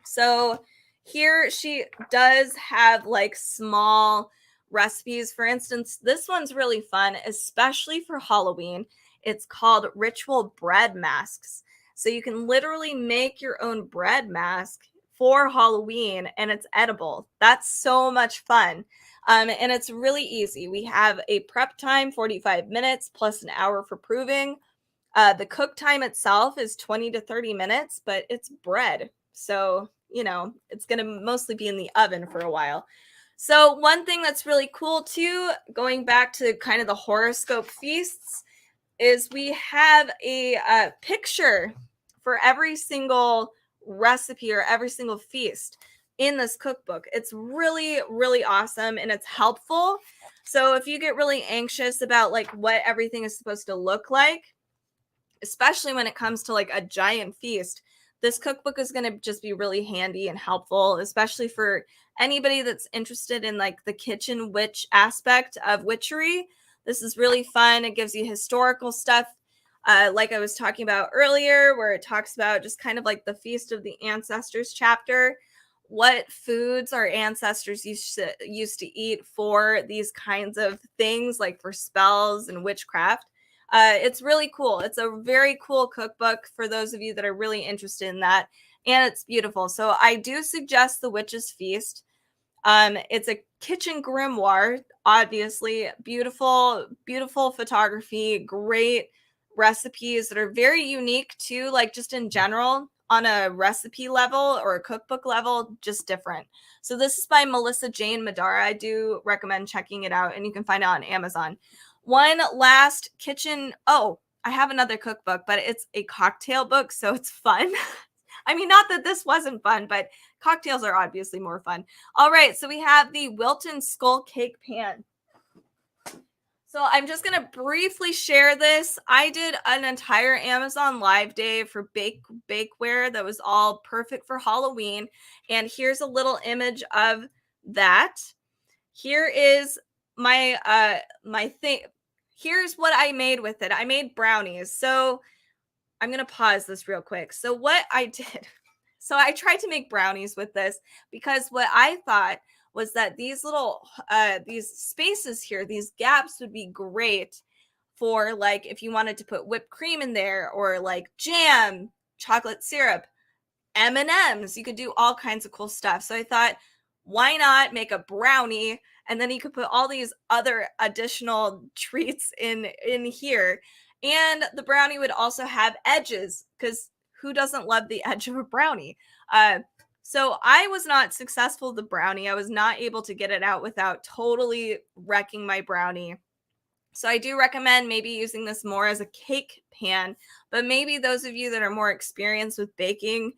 So here she does have like small recipes. For instance, this one's really fun, especially for Halloween. It's called Ritual Bread Masks. So you can literally make your own bread mask for Halloween and it's edible. That's so much fun. And it's really easy. We have a prep time, 45 minutes plus an hour for proving. The cook time itself is 20 to 30 minutes, but it's bread. So, it's going to mostly be in the oven for a while. So one thing that's really cool too, going back to kind of the horoscope feasts, is we have a picture for every single recipe or every single feast in this cookbook. It's really, really awesome and it's helpful. So if you get really anxious about like what everything is supposed to look like, especially when it comes to like a giant feast, this cookbook is going to just be really handy and helpful, especially for anybody that's interested in like the kitchen witch aspect of witchery. This is really fun. It gives you historical stuff, like I was talking about earlier, where it talks about just kind of like the Feast of the Ancestors chapter, what foods our ancestors used to eat for these kinds of things, like for spells and witchcraft. It's really cool. It's a very cool cookbook for those of you that are really interested in that. And it's beautiful. So I do suggest The Witch's Feast. It's a kitchen grimoire, obviously. Beautiful, beautiful photography, great recipes that are very unique too, like just in general. on a recipe level or a cookbook level, just different. So this is by Melissa Jane Madara. I do recommend checking it out, and you can find it on Amazon. One last kitchen. Oh, I have another cookbook, but it's a cocktail book, so it's fun. I mean, not that this wasn't fun, but cocktails are obviously more fun. All right, so we have the Wilton Skull Cake Pan. So I'm just going to briefly share this. I did an entire Amazon Live day for bakeware that was all perfect for Halloween. And here's a little image of that. Here is my thing. Here's what I made with it. I made brownies. So I'm going to pause this real quick. So what I did, so I tried to make brownies with this because what I thought was that these little these spaces here, these gaps would be great for like if you wanted to put whipped cream in there or like jam, chocolate syrup, M&Ms. You could do all kinds of cool stuff. So I thought, why not make a brownie and then you could put all these other additional treats in here. And the brownie would also have edges because who doesn't love the edge of a brownie? So I was not successful with the brownie. I was not able to get it out without totally wrecking my brownie. So I do recommend maybe using this more as a cake pan, but maybe those of you that are more experienced with baking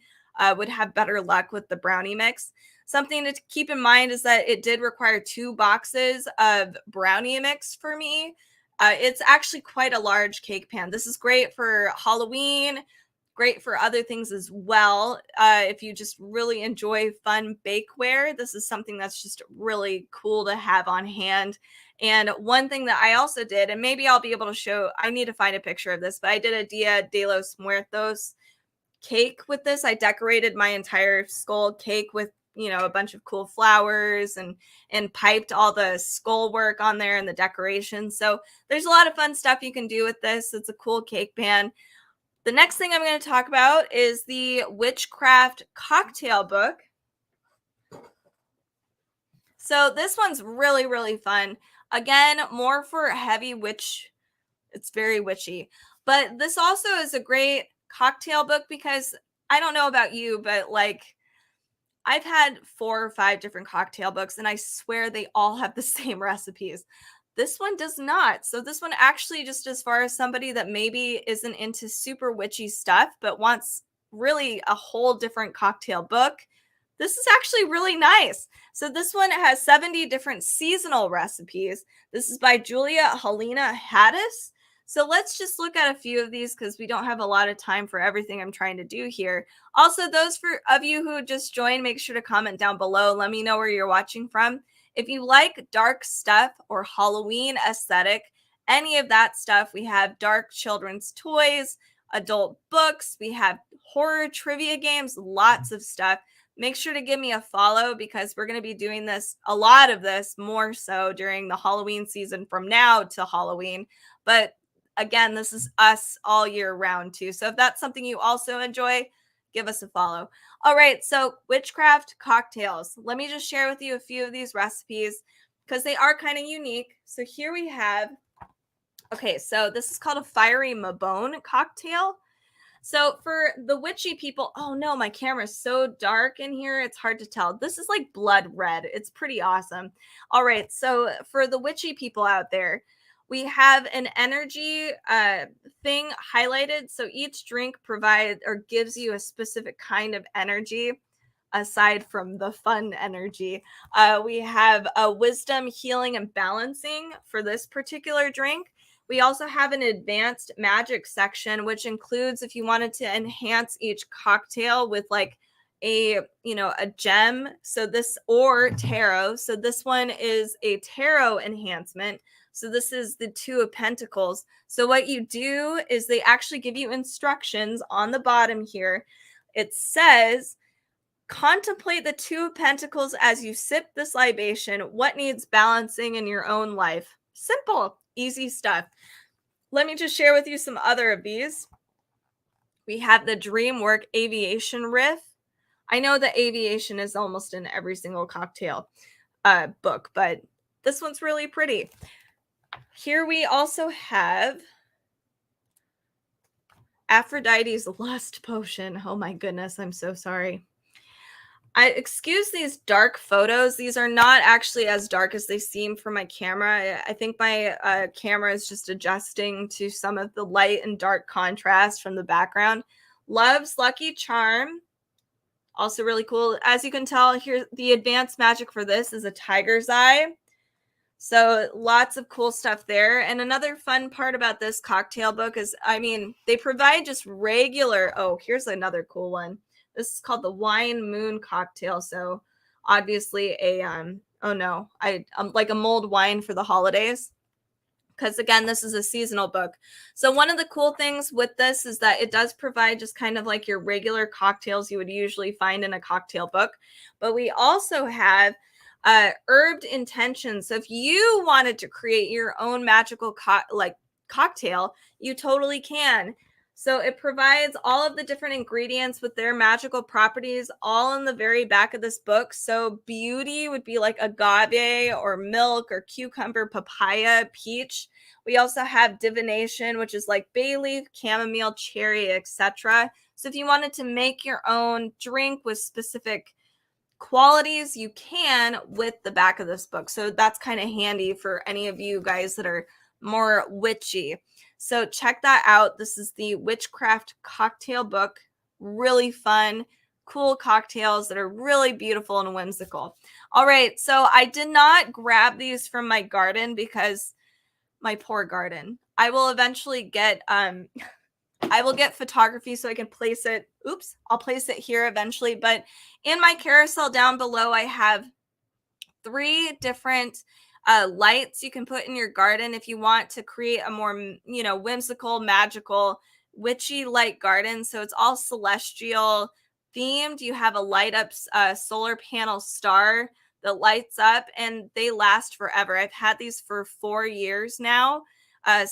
would have better luck with the brownie mix. Something to keep in mind is that it did require 2 boxes of brownie mix for me. It's actually quite a large cake pan. This is great for Halloween, great for other things as well. If you just really enjoy fun bakeware, this is something that's just really cool to have on hand. And one thing that I also did, and maybe I'll be able to show, I need to find a picture of this, but I did a Dia de los Muertos cake with this. I decorated my entire skull cake with, a bunch of cool flowers and piped all the skull work on there and the decorations. So there's a lot of fun stuff you can do with this. It's a cool cake pan. The next thing I'm going to talk about is the Witchcraft Cocktail Book. So this one's really, really fun. Again, more for heavy witch. It's very witchy. But this also is a great cocktail book because I don't know about you, but like I've had 4 or 5 different cocktail books and I swear they all have the same recipes. This one does not. So this one actually, just as far as somebody that maybe isn't into super witchy stuff, but wants really a whole different cocktail book, this is actually really nice. So this one has 70 different seasonal recipes. This is by Julia Helena Haddis. So let's just look at a few of these because we don't have a lot of time for everything I'm trying to do here. Also, those of you who just joined, make sure to comment down below. Let me know where you're watching from. If you like dark stuff or Halloween aesthetic, any of that stuff, we have dark children's toys, adult books, we have horror trivia games, lots of stuff. Make sure to give me a follow because we're going to be doing this, a lot of this, more so during the Halloween season from now to Halloween. But again, this is us all year round too. So if that's something you also enjoy, give us a follow. All right, so witchcraft cocktails. Let me just share with you a few of these recipes because they are kind of unique. So here we have, okay, so this is called a fiery mabone cocktail. So for the witchy people, oh no, my camera's so dark in here, it's hard to tell. This is like blood red. It's pretty awesome. All right, so for the witchy people out there, we have an energy thing highlighted. So each drink provides or gives you a specific kind of energy aside from the fun energy. We have a wisdom, healing, and balancing for this particular drink. We also have an advanced magic section, which includes if you wanted to enhance each cocktail with like a gem. So this, or tarot. So this one is a tarot enhancement. So this is the 2 of Pentacles. So what you do is they actually give you instructions on the bottom here. It says, contemplate the 2 of Pentacles as you sip this libation. What needs balancing in your own life? Simple, easy stuff. Let me just share with you some other of these. We have the Dreamwork Aviation Riff. I know that aviation is almost in every single cocktail book, but this one's really pretty. Here we also have, Aphrodite's lust potion. Oh my goodness, I'm so sorry. Excuse these dark photos. These are not actually as dark as they seem from my camera. I think my camera is just adjusting to some of the light and dark contrast from the background. Love's Lucky Charm. Also really cool. As you can tell, here the advanced magic for this is a tiger's eye. So lots of cool stuff there. And another fun part about this cocktail book is, I mean, they provide just regular, oh, here's another cool one. This is called the Wine Moon Cocktail. So obviously oh no, like a mulled wine for the holidays. Because again, this is a seasonal book. So one of the cool things with this is that it does provide just kind of like your regular cocktails you would usually find in a cocktail book. But we also have herbed intentions. So if you wanted to create your own magical cocktail, you totally can. So it provides all of the different ingredients with their magical properties all in the very back of this book. So beauty would be like agave or milk or cucumber, papaya, peach. We also have divination, which is like bay leaf, chamomile, cherry, etc. So if you wanted to make your own drink with specific qualities, you can with the back of this book. So that's kind of handy for any of you guys that are more witchy. So check that out. This is the Witchcraft Cocktail Book. Really fun, cool cocktails that are really beautiful and whimsical. All right, so I did not grab these from my garden because my poor garden. I will eventually get I will get photography so I can place it. Oops, I'll place it here eventually. But in my carousel down below, I have 3 different lights you can put in your garden if you want to create a more, whimsical, magical, witchy light garden. So it's all celestial themed. You have a light up solar panel star that lights up, and they last forever. I've had these for 4 years now. I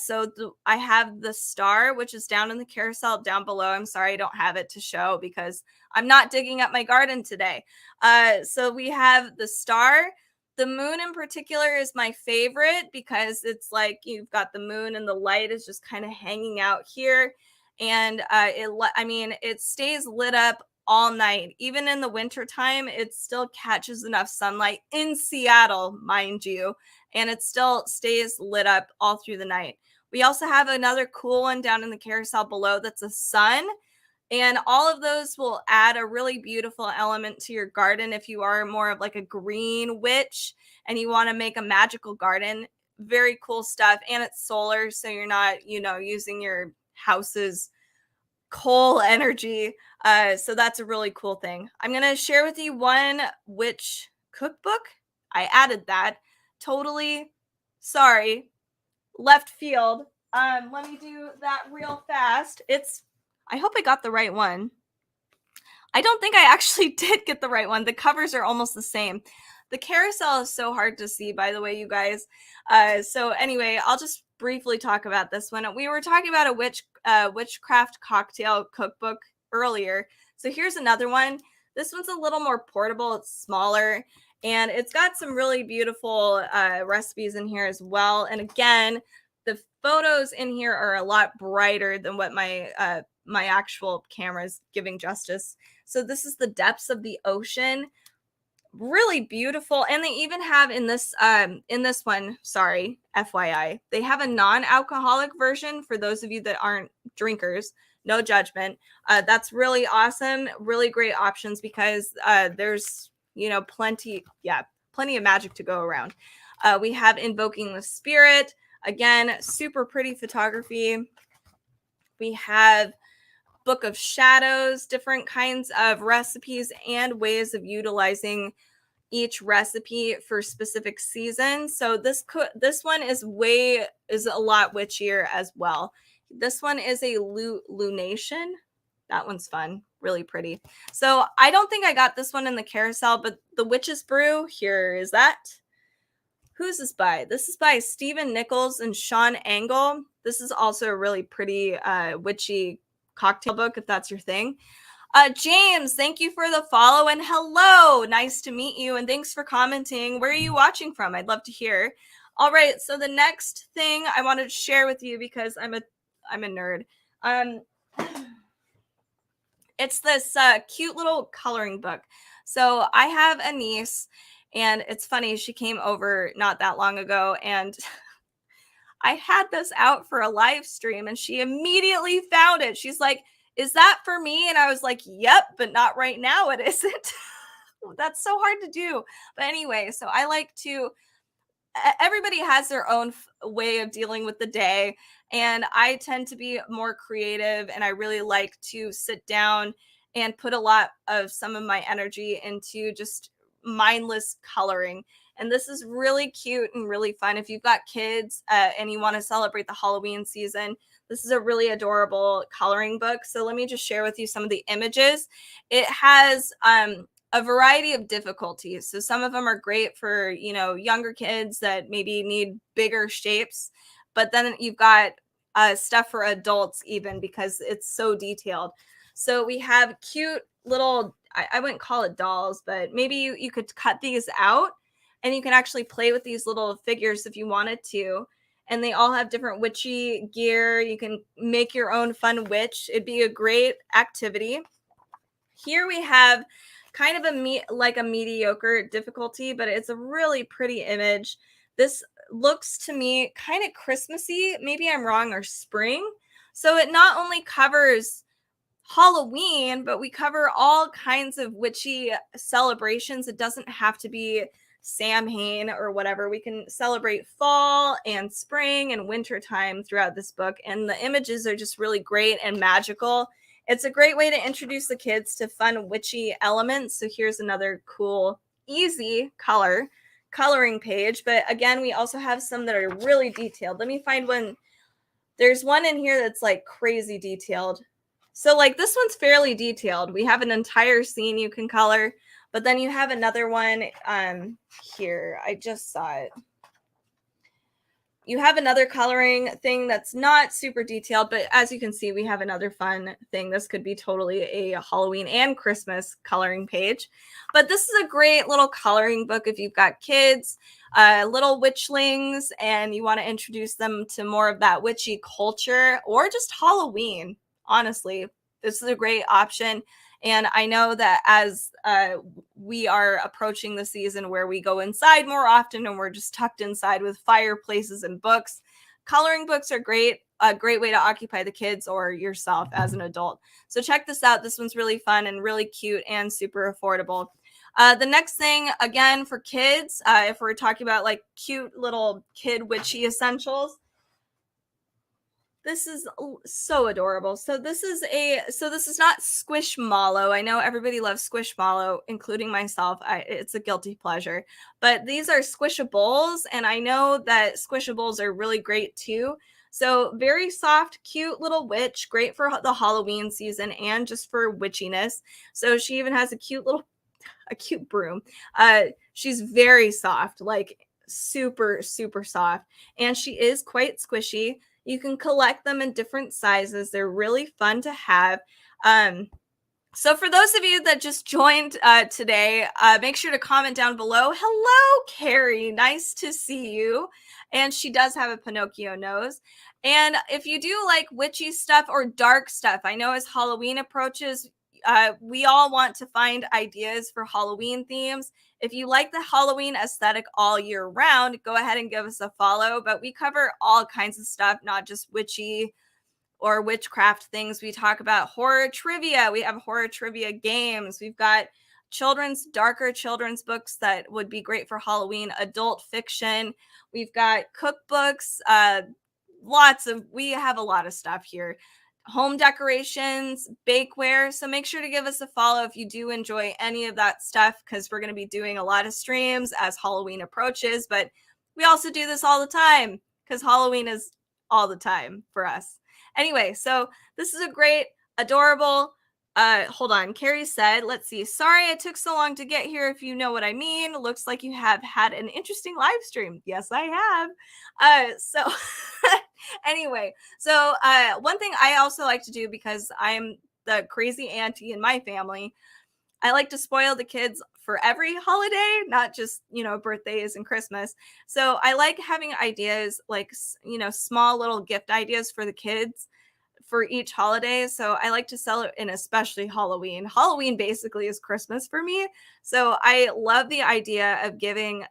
have the star, which is down in the carousel down below. I'm sorry I don't have it to show because I'm not digging up my garden today. So we have the star. The moon in particular is my favorite because it's like you've got the moon and the light is just kind of hanging out here. And it stays lit up all night. Even in the wintertime, it still catches enough sunlight in Seattle, mind you, and it still stays lit up all through the night. We also have another cool one down in the carousel below that's a sun. And all of those will add a really beautiful element to your garden if you are more of like a green witch and you want to make a magical garden. Very cool stuff. And it's solar, so you're not, using your house's coal energy. So that's a really cool thing. I'm going to share with you one witch cookbook. I added that. Totally sorry. Left field. Let me do that real fast. I hope I got the right one. I don't think I actually did get the right one. The covers are almost the same. The carousel is so hard to see, by the way, you guys. So anyway, I'll just briefly talk about this one. We were talking about a witchcraft cocktail cookbook earlier. So here's another one. This one's a little more portable. It's smaller, and it's got some really beautiful recipes in here as well. And again, the photos in here are a lot brighter than what my actual camera is giving justice. So this is the depths of the ocean. Really beautiful. And they even have in this one, sorry, FYI, they have a non-alcoholic version for those of you that aren't drinkers. No judgment. That's really awesome. Really great options because there's, plenty of magic to go around. We have Invoking the Spirit. Again, super pretty photography. We have Book of Shadows, different kinds of recipes and ways of utilizing each recipe for specific seasons. So this one is a lot witchier as well. This one is a lunation. That one's fun, really pretty. So I don't think I got this one in the carousel, but the Witch's Brew, here is that. Who's this by? This is by Stephen Nichols and Sean Engel. This is also a really pretty witchy cocktail book, if that's your thing. James, thank you for the follow and hello. Nice to meet you and thanks for commenting. Where are you watching from? I'd love to hear. All right, so the next thing I wanted to share with you because I'm a nerd. It's this cute little coloring book. So I have a niece, and it's funny, she came over not that long ago, and I had this out for a live stream, and she immediately found it. She's like, "Is that for me?" And I was like, "Yep, but not right now, it isn't." That's so hard to do. But anyway, so I like to everybody has their own way of dealing with the day, and I tend to be more creative, and I really like to sit down and put a lot of some of my energy into just mindless coloring. And this is really cute and really fun if you've got kids, and you want to celebrate the Halloween season. This is a really adorable coloring book. So let me just share with you some of the images. It has a variety of difficulties. So some of them are great for, younger kids that maybe need bigger shapes, but then you've got stuff for adults even, because it's so detailed. So we have cute little, I wouldn't call it dolls, but maybe you could cut these out and you can actually play with these little figures if you wanted to. And they all have different witchy gear. You can make your own fun witch. It'd be a great activity. Here we have kind of like a mediocre difficulty, but it's a really pretty image. This looks to me kind of Christmassy. Maybe I'm wrong, or spring. So it not only covers Halloween, but we cover all kinds of witchy celebrations. It doesn't have to be Samhain or whatever. We can celebrate fall and spring and winter time throughout this book. And the images are just really great and magical. It's a great way to introduce the kids to fun witchy elements. So here's another cool, easy coloring page. But again, we also have some that are really detailed. Let me find one. There's one in here that's like crazy detailed. So like this one's fairly detailed. We have an entire scene you can color, but then you have another one here. I just saw it. You have another coloring thing that's not super detailed, but as you can see, we have another fun thing. This could be totally a Halloween and Christmas coloring page. But this is a great little coloring book if you've got kids, little witchlings, and you want to introduce them to more of that witchy culture, or just Halloween. Honestly, this is a great option. And I know that as we are approaching the season where we go inside more often and we're just tucked inside with fireplaces and books, coloring books are a great way to occupy the kids or yourself as an adult. So check this out. This one's really fun and really cute and super affordable. The next thing, again, for kids, if we're talking about like cute little kid witchy essentials, this is so adorable. So this is not Squishmallow. I know everybody loves Squishmallow, including myself. It's a guilty pleasure. But these are Squishables, and I know that Squishables are really great too. So very soft, cute little witch, great for the Halloween season and just for witchiness. So she even has a cute broom. She's very soft, like super, super soft. And she is quite squishy. You can collect them in different sizes. They're really fun to have. So for those of you that just joined today, make sure to comment down below. Hello, Carrie. Nice to see you. And she does have a Pinocchio nose. And if you do like witchy stuff or dark stuff, I know as Halloween approaches, we all want to find ideas for Halloween themes. If you like the Halloween aesthetic all year round, go ahead and give us a follow. But we cover all kinds of stuff, not just witchy or witchcraft things. We talk about horror trivia. We have horror trivia games. We've got darker children's books that would be great for Halloween, adult fiction. We've got cookbooks, we have a lot of stuff here. Home decorations, bakeware. So make sure to give us a follow if you do enjoy any of that stuff, because we're going to be doing a lot of streams as Halloween approaches. But we also do this all the time because Halloween is all the time for us. Anyway, so this is a great, adorable, hold on. Carrie said, let's see. Sorry it took so long to get here, if you know what I mean. Looks like you have had an interesting live stream. Yes, I have. So anyway, so one thing I also like to do, because I'm the crazy auntie in my family, I like to spoil the kids for every holiday, not just, birthdays and Christmas. So I like having ideas like, small little gift ideas for the kids for each holiday. So I like to sell it, and especially Halloween. Halloween basically is Christmas for me. So I love the idea of giving,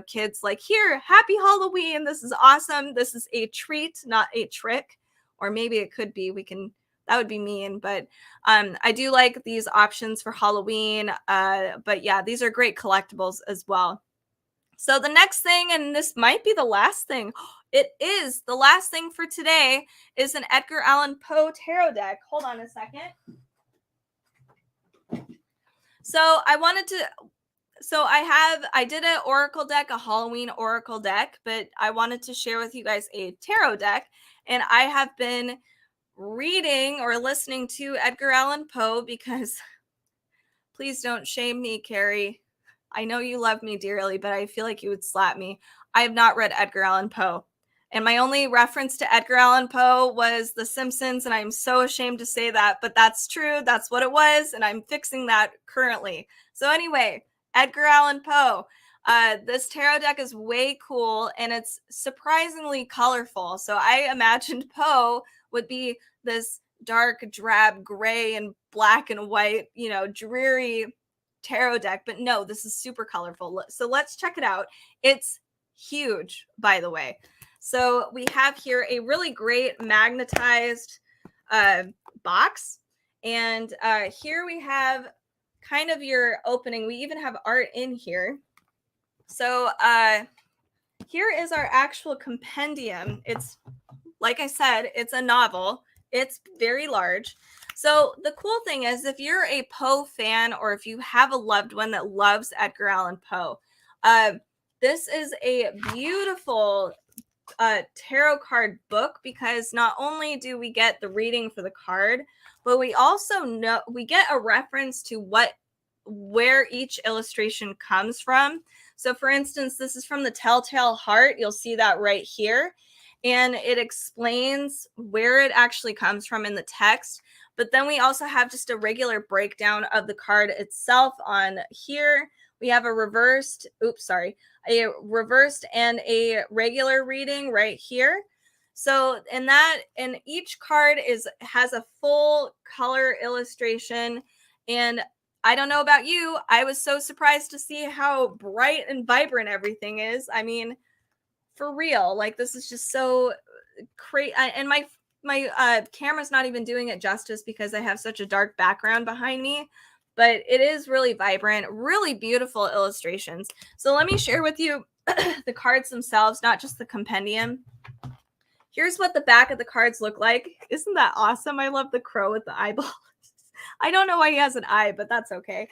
kids like, here, happy Halloween. This is awesome. This is a treat, not a trick. Or maybe it could be. That would be mean, but I do like these options for Halloween. But yeah, these are great collectibles as well. So the next thing, and this might be the last thing, it is the last thing for today, is an Edgar Allan Poe tarot deck. Hold on a second. So I did an oracle deck, a Halloween oracle deck, but I wanted to share with you guys a tarot deck. And I have been reading or listening to Edgar Allan Poe because please don't shame me, Carrie. I know you love me dearly, but I feel like you would slap me. I have not read Edgar Allan Poe. And my only reference to Edgar Allan Poe was The Simpsons, and I'm so ashamed to say that, but that's true. That's what it was, and I'm fixing that currently. So anyway, Edgar Allan Poe. This tarot deck is way cool, and it's surprisingly colorful. So I imagined Poe would be this dark, drab, gray, and black and white, dreary tarot deck. But no, this is super colorful. So let's check it out. It's huge, by the way. So we have here a really great magnetized box. And here we have kind of your opening. We even have art in here. So here is our actual compendium. It's, like I said, it's a novel. It's very large. So the cool thing is, if you're a Poe fan, or if you have a loved one that loves Edgar Allan Poe, this is a beautiful tarot card book, because not only do we get the reading for the card, but we also we get a reference to where each illustration comes from. So for instance, this is from the Telltale Heart. You'll see that right here. And it explains where it actually comes from in the text. But then we also have just a regular breakdown of the card itself on here. We have a reversed and a regular reading right here. So and each card has a full color illustration. And I don't know about you, I was so surprised to see how bright and vibrant everything is. I mean, for real, like, this is just so crazy. And my camera's not even doing it justice because I have such a dark background behind me, but it is really vibrant, really beautiful illustrations. So let me share with you the cards themselves, not just the compendium. Here's what the back of the cards look like. Isn't that awesome? I love the crow with the eyeball. I don't know why he has an eye, but that's okay.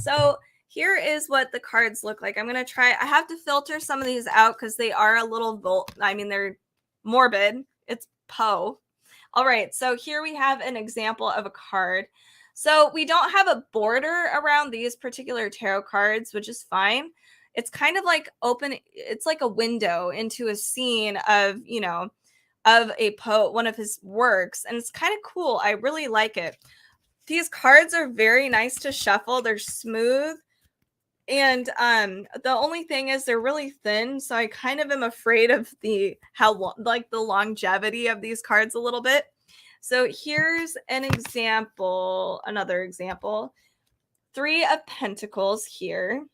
So here is what the cards look like. I'm going to try. I have to filter some of these out because they are a little they're morbid. It's Poe. All right. So here we have an example of a card. So we don't have a border around these particular tarot cards, which is fine. It's kind of like it's like a window into a scene of, of a Poe, one of his works. And it's kind of cool. I really like it. These cards are very nice to shuffle. They're smooth. And the only thing is they're really thin. So I kind of am afraid of the longevity of these cards a little bit. So here's another example. 3 of Pentacles here.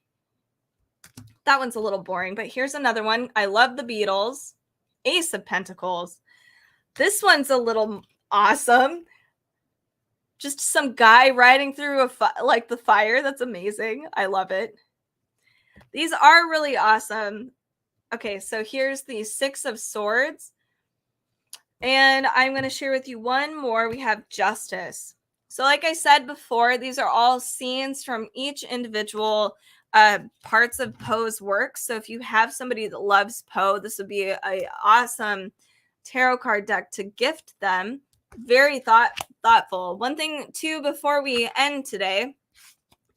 That one's a little boring, but here's another one. I love the Beatles. Ace of Pentacles. This one's a little awesome. Just some guy riding through the fire. That's amazing. I love it. These are really awesome. Okay, so here's the 6 of Swords. And I'm going to share with you one more. We have Justice. So like I said before, these are all scenes from each individual parts of Poe's work. So if you have somebody that loves Poe, this would be an awesome tarot card deck to gift them. Very thoughtful. One thing too, before we end today,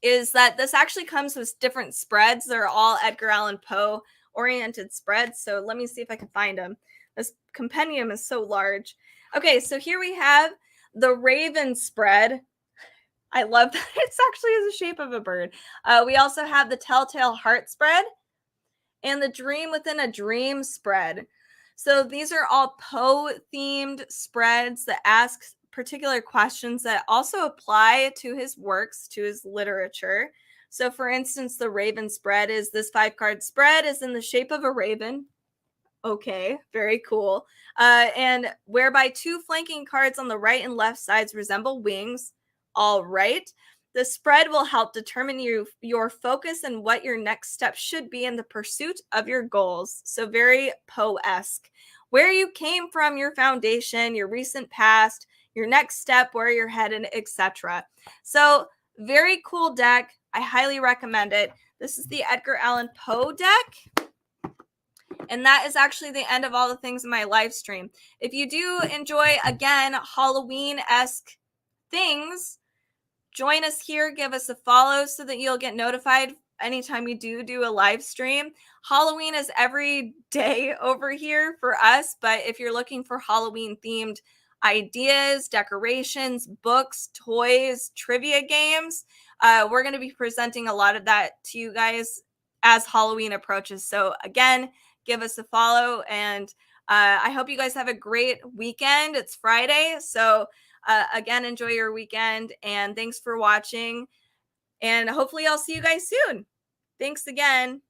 is that this actually comes with different spreads. They're all Edgar Allan Poe oriented spreads. So let me see if I can find them. This compendium is so large. Okay, so here we have the Raven spread. I love that it's actually the shape of a bird. We also have the Telltale Heart spread and the Dream Within a Dream spread. So these are all Poe themed spreads that ask particular questions that also apply to his works, to his literature. So, for instance, the Raven spread is this 5 card spread is in the shape of a raven. Okay, very cool. And whereby 2 flanking cards on the right and left sides resemble wings. All right. The spread will help determine your focus and what your next step should be in the pursuit of your goals. So, very Poe-esque. Where you came from, your foundation, your recent past, your next step, where you're headed, etc. So, very cool deck. I highly recommend it. This is the Edgar Allan Poe deck. And that is actually the end of all the things in my live stream. If you do enjoy, again, Halloween-esque things, join us here, give us a follow so that you'll get notified anytime we do a live stream. Halloween is every day over here for us, but if you're looking for Halloween themed ideas, decorations, books, toys, trivia games, we're going to be presenting a lot of that to you guys as Halloween approaches. So again, give us a follow, and I hope you guys have a great weekend. It's Friday, so again, enjoy your weekend, and thanks for watching, and hopefully I'll see you guys soon. Thanks again.